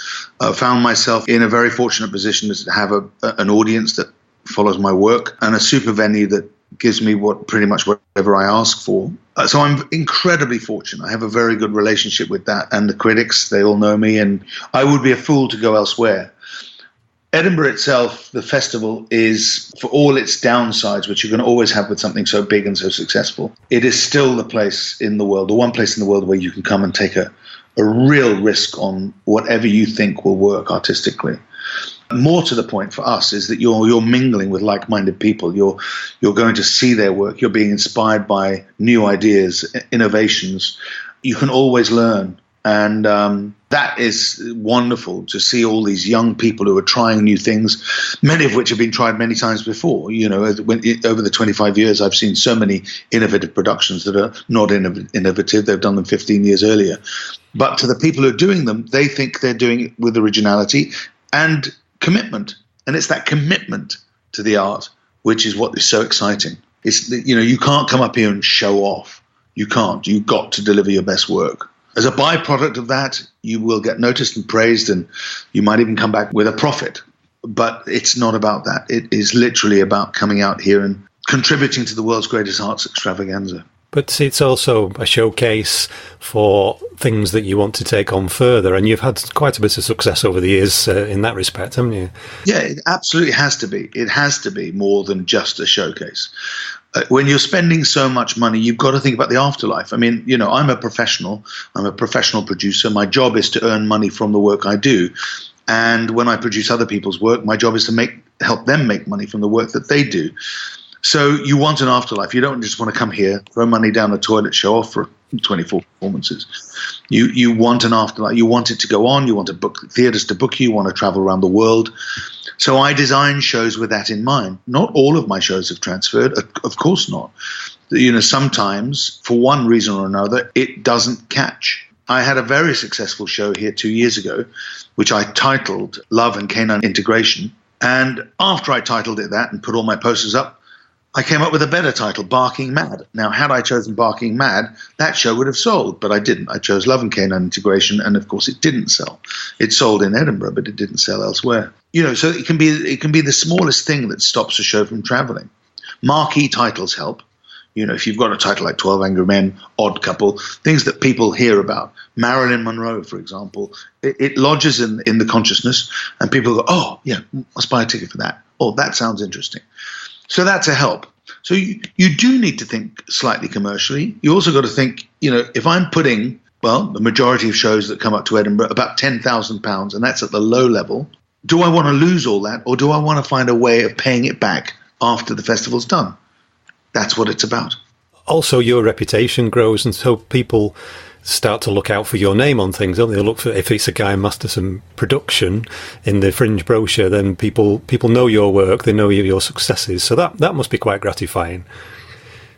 found myself in a very fortunate position to have an audience that follows my work and a super venue that gives me pretty much whatever I ask for. So I'm incredibly fortunate. I have a very good relationship with that. And the critics, they all know me, and I would be a fool to go elsewhere. Edinburgh itself, the festival, is, for all its downsides, which you're going to always have with something so big and so successful, it is still the place in the world, the one place in the world where you can come and take a real risk on whatever you think will work artistically. More to the point for us is that you're mingling with like-minded people. You're going to see their work. You're being inspired by new ideas, innovations. You can always learn. And that is wonderful to see all these young people who are trying new things, many of which have been tried many times before. You know, over the 25 years, I've seen so many innovative productions that are not innovative. They've done them 15 years earlier. But to the people who are doing them, they think they're doing it with originality and commitment. And it's that commitment to the art which is what is so exciting. It's, you know, you can't come up here and show off. You can't. You've got to deliver your best work. As a byproduct of that, you will get noticed and praised, and you might even come back with a profit. But it's not about that. It is literally about coming out here and contributing to the world's greatest arts extravaganza. But it's also a showcase for things that you want to take on further, and you've had quite a bit of success over the years in that respect, haven't you? Yeah, it absolutely has to be. It has to be more than just a showcase. When you're spending so much money, you've got to think about the afterlife. I mean, you know, I'm a professional producer. My job is to earn money from the work I do. And when I produce other people's work, my job is to help them make money from the work that they do. So you want an afterlife. You don't just want to come here, throw money down the toilet, show off for 24 performances. You want an afterlife. You want it to go on. You want to book theatres to book you. You want to travel around the world. So I design shows with that in mind. Not all of my shows have transferred. Of course not. You know, sometimes, for one reason or another, it doesn't catch. I had a very successful show here 2 years ago, which I titled Love and Canine Integration. And after I titled it that and put all my posters up, I came up with a better title, Barking Mad. Now, had I chosen Barking Mad, that show would have sold, but I didn't. I chose Love and Canine Integration, and of course it didn't sell. It sold in Edinburgh, but it didn't sell elsewhere. You know, so it can be the smallest thing that stops a show from traveling. Marquee titles help. You know, if you've got a title like 12 Angry Men, Odd Couple, things that people hear about. Marilyn Monroe, for example, it lodges in the consciousness, and people go, oh, yeah, I'll buy a ticket for that. Oh, that sounds interesting. So that's a help. So you do need to think slightly commercially. You also got to think, you know, if I'm putting, well, the majority of shows that come up to Edinburgh, about £10,000, and that's at the low level, do I want to lose all that, or do I want to find a way of paying it back after the festival's done? That's what it's about. Also, your reputation grows, and so people start to look out for your name on things, don't they? They'll look for, if it's a Guy Masterson production in the Fringe brochure, then people know your work, they know your successes. So that must be quite gratifying.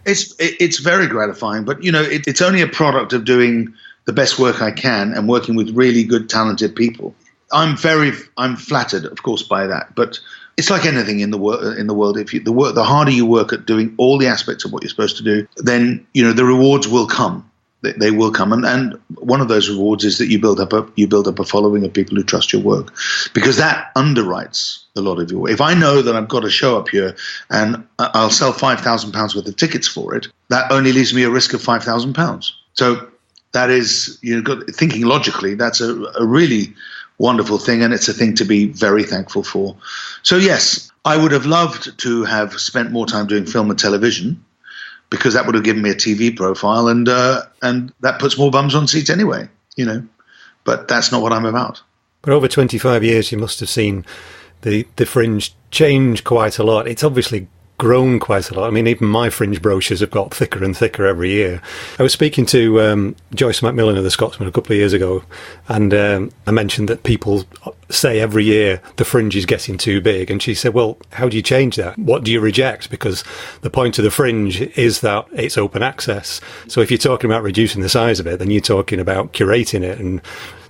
It's very gratifying, but you know, it's only a product of doing the best work I can and working with really good, talented people. I'm flattered, of course, by that, but it's like anything in the world. If the harder you work at doing all the aspects of what you're supposed to do, then you know the rewards will come. They will come, and one of those rewards is that you build up a following of people who trust your work, because that underwrites a lot of your work. If I know that I've got a show up here and I'll sell £5,000 worth of tickets for it, that only leaves me a risk of £5,000. So that is, you know, thinking logically, that's a really wonderful thing, and it's a thing to be very thankful for. So yes, I would have loved to have spent more time doing film and television, because that would have given me a TV profile, and that puts more bums on seats anyway, you know. But that's not what I'm about. But over 25 years, you must have seen the Fringe change quite a lot. It's obviously grown quite a lot. I mean, even my Fringe brochures have got thicker and thicker every year. I was speaking to Joyce Macmillan of the Scotsman a couple of years ago, and I mentioned that people say every year the Fringe is getting too big, and she said, well, how do you change that? What do you reject? Because the point of the Fringe is that it's open access. So if you're talking about reducing the size of it, then you're talking about curating it and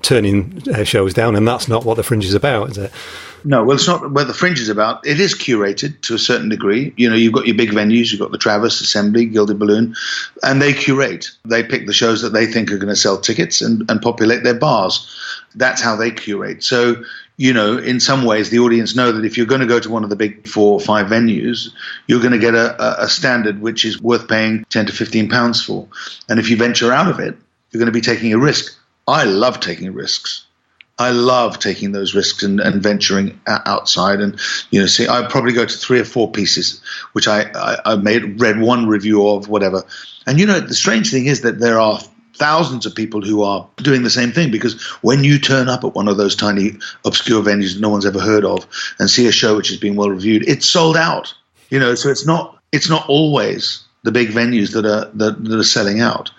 turning shows down, and that's not what the Fringe is about, is it? No, well, it's not what the Fringe is about. It is curated to a certain degree. You know, you've got your big venues, you've got the Travis, Assembly, Gilded Balloon, and they curate. They pick the shows that they think are going to sell tickets and populate their bars. That's how they curate. So in some ways, the audience know that if you're going to go to one of the big 4 or 5 venues, you're going to get a standard which is worth paying £10 to £15 for. And if you venture out of it, you're going to be taking a risk. I love taking risks. I love taking those risks and venturing outside. And, see, I probably go to 3 or 4 pieces, which I read one review of, whatever. And, the strange thing is that there are thousands of people who are doing the same thing, because when you turn up at one of those tiny obscure venues that no one's ever heard of and see a show which has been well reviewed, it's sold out. So it's not always the big venues that are selling out.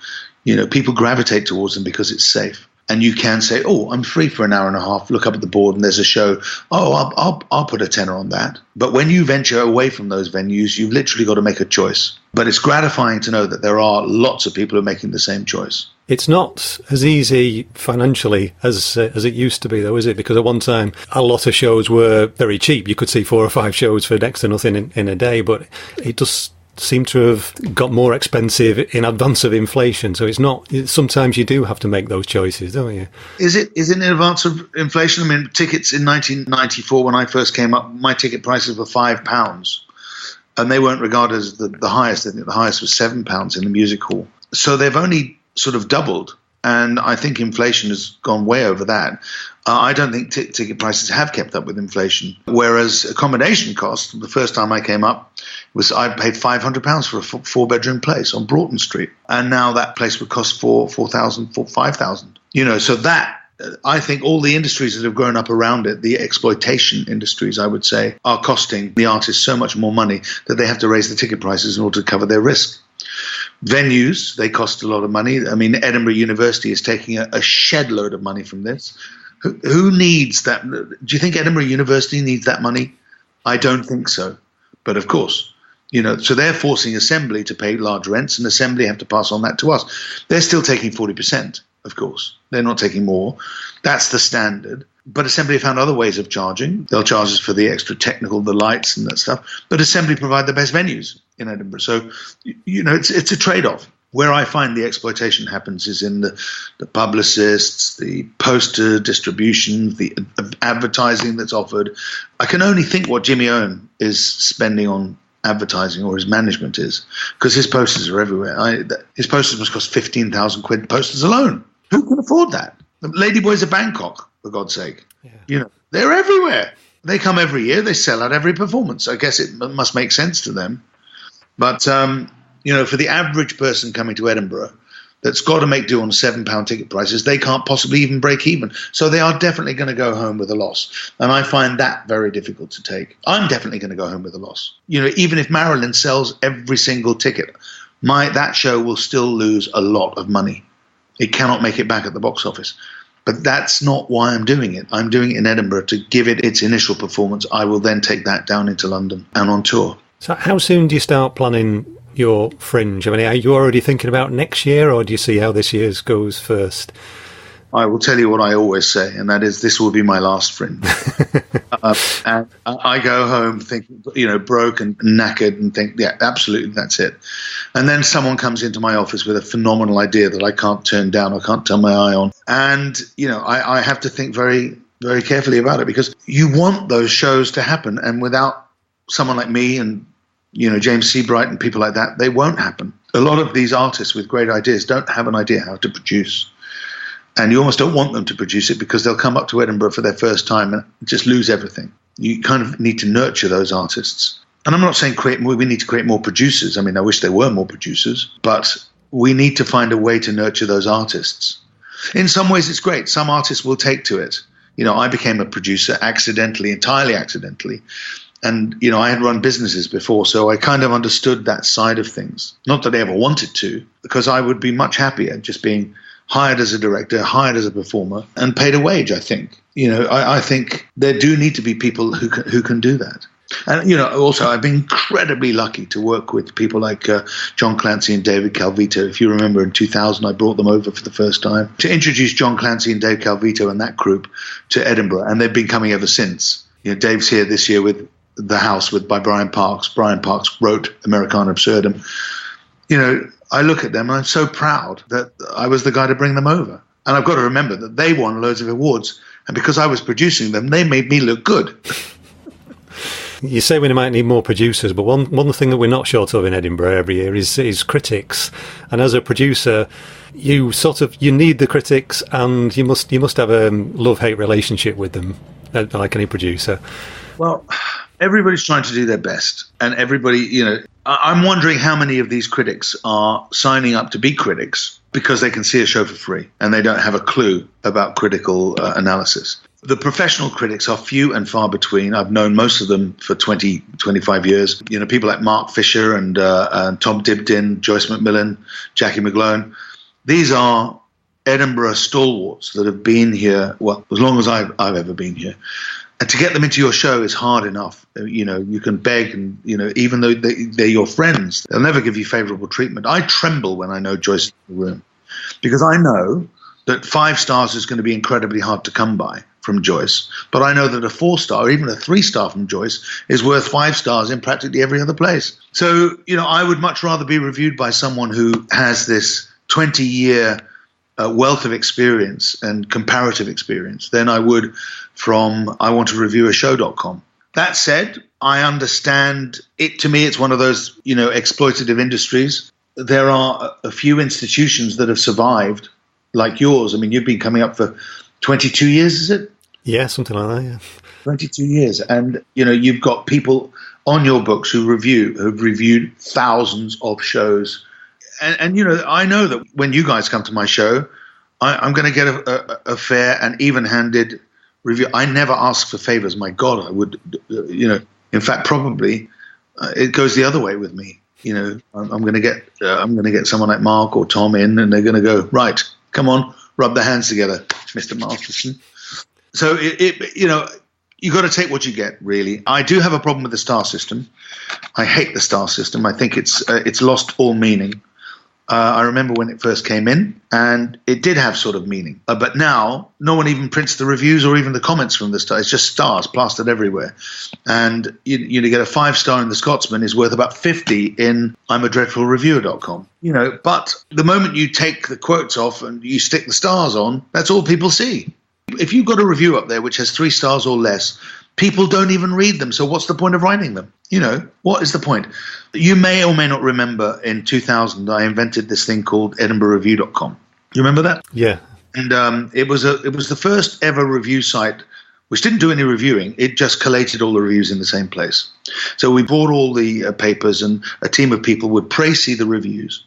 People gravitate towards them because it's safe. And you can say, oh, I'm free for an hour and a half, look up at the board and there's a show. Oh, I'll put a tenner on that. But when you venture away from those venues, you've literally got to make a choice. But it's gratifying to know that there are lots of people who are making the same choice. It's not as easy financially as it used to be, though, is it? Because at one time, a lot of shows were very cheap. You could see 4 or 5 shows for next to nothing in a day, but it does seem to have got more expensive in advance of inflation. So it's not. Sometimes you do have to make those choices, don't you? Is it in advance of inflation? I mean, tickets in 1994, when I first came up, my ticket prices were £5, and they weren't regarded as the highest. I think the highest was £7 in the music hall. So they've only sort of doubled, and I think inflation has gone way over that. I don't think ticket prices have kept up with inflation. Whereas accommodation costs, the first time I came up, I paid £500 for a 4-bedroom place on Broughton Street, and now that place would cost £5,000. So that, I think all the industries that have grown up around it, the exploitation industries, I would say, are costing the artists so much more money that they have to raise the ticket prices in order to cover their risk. Venues, they cost a lot of money. I mean, Edinburgh University is taking a shed load of money from this. Who needs that? Do you think Edinburgh University needs that money? I don't think so. But of course, so they're forcing Assembly to pay large rents, and Assembly have to pass on that to us. They're still taking 40%, of course. They're not taking more. That's the standard. But Assembly have found other ways of charging. They'll charge us for the extra technical, the lights and that stuff. But Assembly provide the best venues in Edinburgh. So, it's a trade-off. Where I find the exploitation happens is in the publicists, the poster distribution, the advertising that's offered. I can only think what Jimmy Owen is spending on advertising, or his management is, because his posters are everywhere. His posters must cost £15,000 posters alone. Who can afford that? The Ladyboys of Bangkok, for God's sake. Yeah. They're everywhere. They come every year. They sell out every performance. I guess it must make sense to them. But, for the average person coming to Edinburgh that's got to make do on £7 ticket prices, they can't possibly even break even. So they are definitely going to go home with a loss. And I find that very difficult to take. I'm definitely going to go home with a loss. Even if Marilyn sells every single ticket, that show will still lose a lot of money. It cannot make it back at the box office. But that's not why I'm doing it. I'm doing it in Edinburgh to give it its initial performance. I will then take that down into London and on tour. So how soon do you start planning your Fringe? I mean, are you already thinking about next year, or do you see how this year's goes first? I will tell you what I always say, and that is, this will be my last Fringe. And I go home thinking, broke and knackered, and think, yeah, absolutely, that's it. And then someone comes into my office with a phenomenal idea that I can't turn down, I can't turn my eye on. And, I have to think very, very carefully about it, because you want those shows to happen, and without someone like me and James Seabright and people like that, they won't happen. A lot of these artists with great ideas don't have an idea how to produce. And you almost don't want them to produce it, because they'll come up to Edinburgh for their first time and just lose everything. You kind of need to nurture those artists. And I'm not saying we need to create more producers. I mean, I wish there were more producers, but we need to find a way to nurture those artists. In some ways, it's great. Some artists will take to it. I became a producer entirely accidentally. And, I had run businesses before, so I kind of understood that side of things. Not that I ever wanted to, because I would be much happier just being hired as a director, hired as a performer, and paid a wage, I think. I think there do need to be people who can do that. And, also, I've been incredibly lucky to work with people like John Clancy and David Calvito. If you remember, in 2000, I brought them over for the first time to introduce John Clancy and Dave Calvito and that group to Edinburgh, and they've been coming ever since. Dave's here this year with The House by Brian Parks. Brian Parks wrote Americana Absurdum. I look at them and I'm so proud that I was the guy to bring them over. And I've got to remember that they won loads of awards And because I was producing them, they made me look good. You say we might need more producers, but one thing that we're not short of in Edinburgh every year is critics. And as a producer, you need the critics, and you must have a love-hate relationship with them, like any producer. Well, everybody's trying to do their best, and everybody, I'm wondering how many of these critics are signing up to be critics because they can see a show for free and they don't have a clue about critical analysis. The professional critics are few and far between. I've known most of them for 20, 25 years. People like Mark Fisher and Tom Dibdin, Joyce McMillan, Jackie McGlone. These are Edinburgh stalwarts that have been here, well, as long as I've ever been here. And to get them into your show is hard enough. You can beg, and, even though they're your friends, they'll never give you favorable treatment. I tremble when I know Joyce is in the room, because I know that 5 stars is going to be incredibly hard to come by from Joyce. But I know that a 4-star, or even a 3-star from Joyce, is worth 5 stars in practically every other place. So, I would much rather be reviewed by someone who has this 20-year wealth of experience and comparative experience than I would from iwantoreviewashow.com. That said, I understand it. To me, it's one of those, exploitative industries. There are a few institutions that have survived, like yours. I mean, you've been coming up for 22 years, is it? Yeah, something like that, yeah. 22 years. And, you've got people on your books who've reviewed thousands of shows. And I know that when you guys come to my show, I'm going to get a fair and even-handed review. I never ask for favors. My God, I would, in fact, probably it goes the other way with me. I'm going to get someone like Mark or Tom in, and they're going to go, right, come on, rub their hands together, Mr. Masterson. So you got to take what you get, really. I do have a problem with the star system. I hate the star system. I think it's lost all meaning. I remember when it first came in, and it did have sort of meaning. But now, no one even prints the reviews or even the comments from the star. It's just stars plastered everywhere. And you get a 5-star in The Scotsman is worth about 50 in I'mADreadfulReviewer.com. But the moment you take the quotes off and you stick the stars on, that's all people see. If you've got a review up there which has 3 stars or less, people don't even read them. So what's the point of writing them? What is the point? You may or may not remember in 2000, I invented this thing called EdinburghReview.com. You remember that? Yeah. And it was the first ever review site which didn't do any reviewing. It just collated all the reviews in the same place. So we bought all the papers, and a team of people would see the reviews,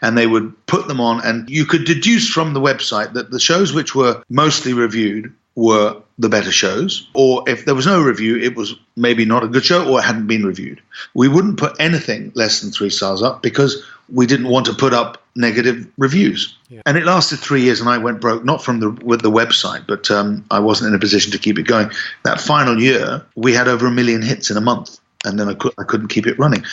and they would put them on, and you could deduce from the website that the shows which were mostly reviewed were the better shows, or if there was no review, it was maybe not a good show or it hadn't been reviewed. We wouldn't put anything less than 3 stars up because we didn't want to put up negative reviews. Yeah. And it lasted 3 years, and I went broke, not with the website, but I wasn't in a position to keep it going. That final year, we had over 1 million hits in a month, and then I couldn't keep it running.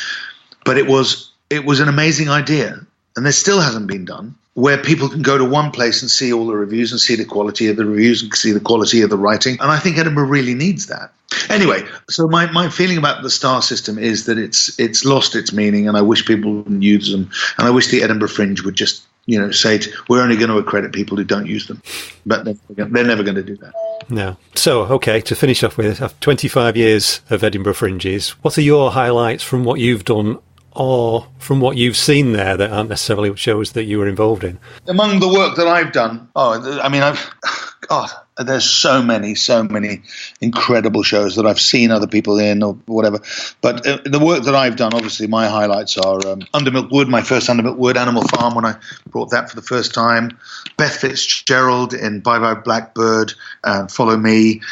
But it was an amazing idea, and there still hasn't been done, where people can go to one place and see all the reviews and see the quality of the reviews and see the quality of the writing. And I think Edinburgh really needs that. Anyway, so my feeling about the star system is that it's lost its meaning, and I wish people wouldn't use them. And I wish the Edinburgh Fringe would just, say we're only going to accredit people who don't use them. But they're never going to do that. No. So, okay, to finish off with, after 25 years of Edinburgh Fringes, what are your highlights from what you've done or from what you've seen there that aren't necessarily shows that you were involved in? Among the work that I've done, there's so many incredible shows that I've seen other people in or whatever. But the work that I've done, obviously, my highlights are Undermilk Wood, my first Undermilk Wood, Animal Farm, when I brought that for the first time, Beth Fitzgerald in Bye Bye Blackbird, Follow Me,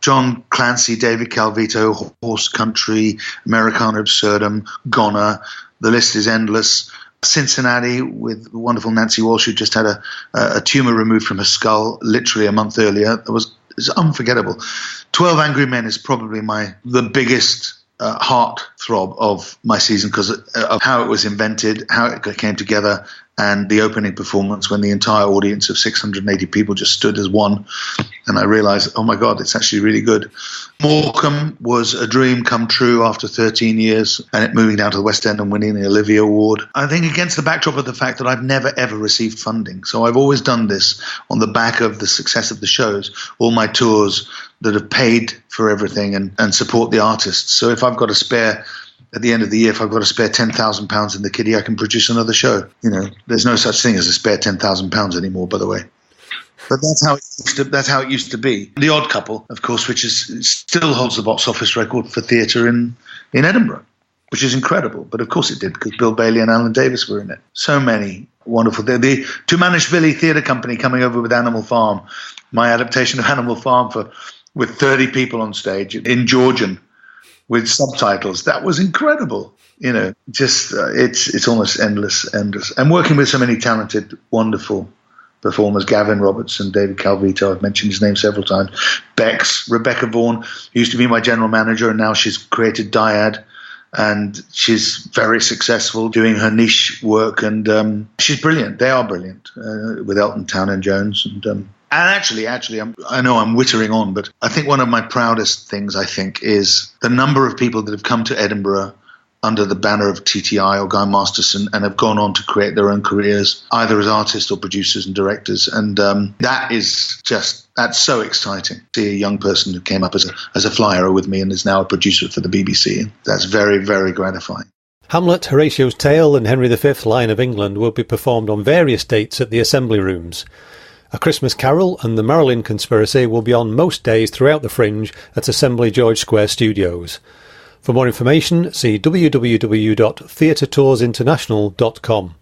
John Clancy, David Calvito, Horse Country, Americana Absurdum, Goner. The list is endless. Cincinnati with the wonderful Nancy Walsh, who just had a tumor removed from her skull literally a month earlier. It's unforgettable. 12 Angry Men is probably the biggest heartthrob of my season because of how it was invented, how it came together, and the opening performance when the entire audience of 680 people just stood as one. And I realized, oh my God, it's actually really good. Morecambe was a dream come true after 13 years and it moving down to the West End and winning the Olivier Award. I think against the backdrop of the fact that I've never ever received funding. So I've always done this on the back of the success of the shows, all my tours that have paid for everything and support the artists. So if I've got a spare at the end of the year, if I've got to spare £10,000 in the kitty, I can produce another show. You know, there's no such thing as a spare £10,000 anymore, by the way. But that's how it used to be. The Odd Couple, of course, which still holds the box office record for theatre in Edinburgh, which is incredible. But of course it did, because Bill Bailey and Alan Davis were in it. So many wonderful. The Tumanish Theatre Company coming over with Animal Farm, my adaptation of Animal Farm with 30 people on stage in Georgian, with subtitles. That was incredible. You know, just it's almost endless. And working with so many talented, wonderful performers, Gavin Robertson, David Calvito, I've mentioned his name several times. Bex, Rebecca Vaughan, who used to be my general manager, and now she's created Dyad, and she's very successful doing her niche work, and she's brilliant. They are brilliant, with Elton Town and Jones. And actually, I know I'm wittering on, but I think one of my proudest things, is the number of people that have come to Edinburgh under the banner of TTI or Guy Masterson and have gone on to create their own careers, either as artists or producers and directors. And that's so exciting. See a young person who came up as a flyer with me and is now a producer for the BBC. That's very, very gratifying. Hamlet, Horatio's Tale and Henry V, Lion of England will be performed on various dates at the Assembly Rooms. A Christmas Carol and The Marilyn Conspiracy will be on most days throughout the Fringe at Assembly George Square Studios. For more information, see www.theatretoursinternational.com.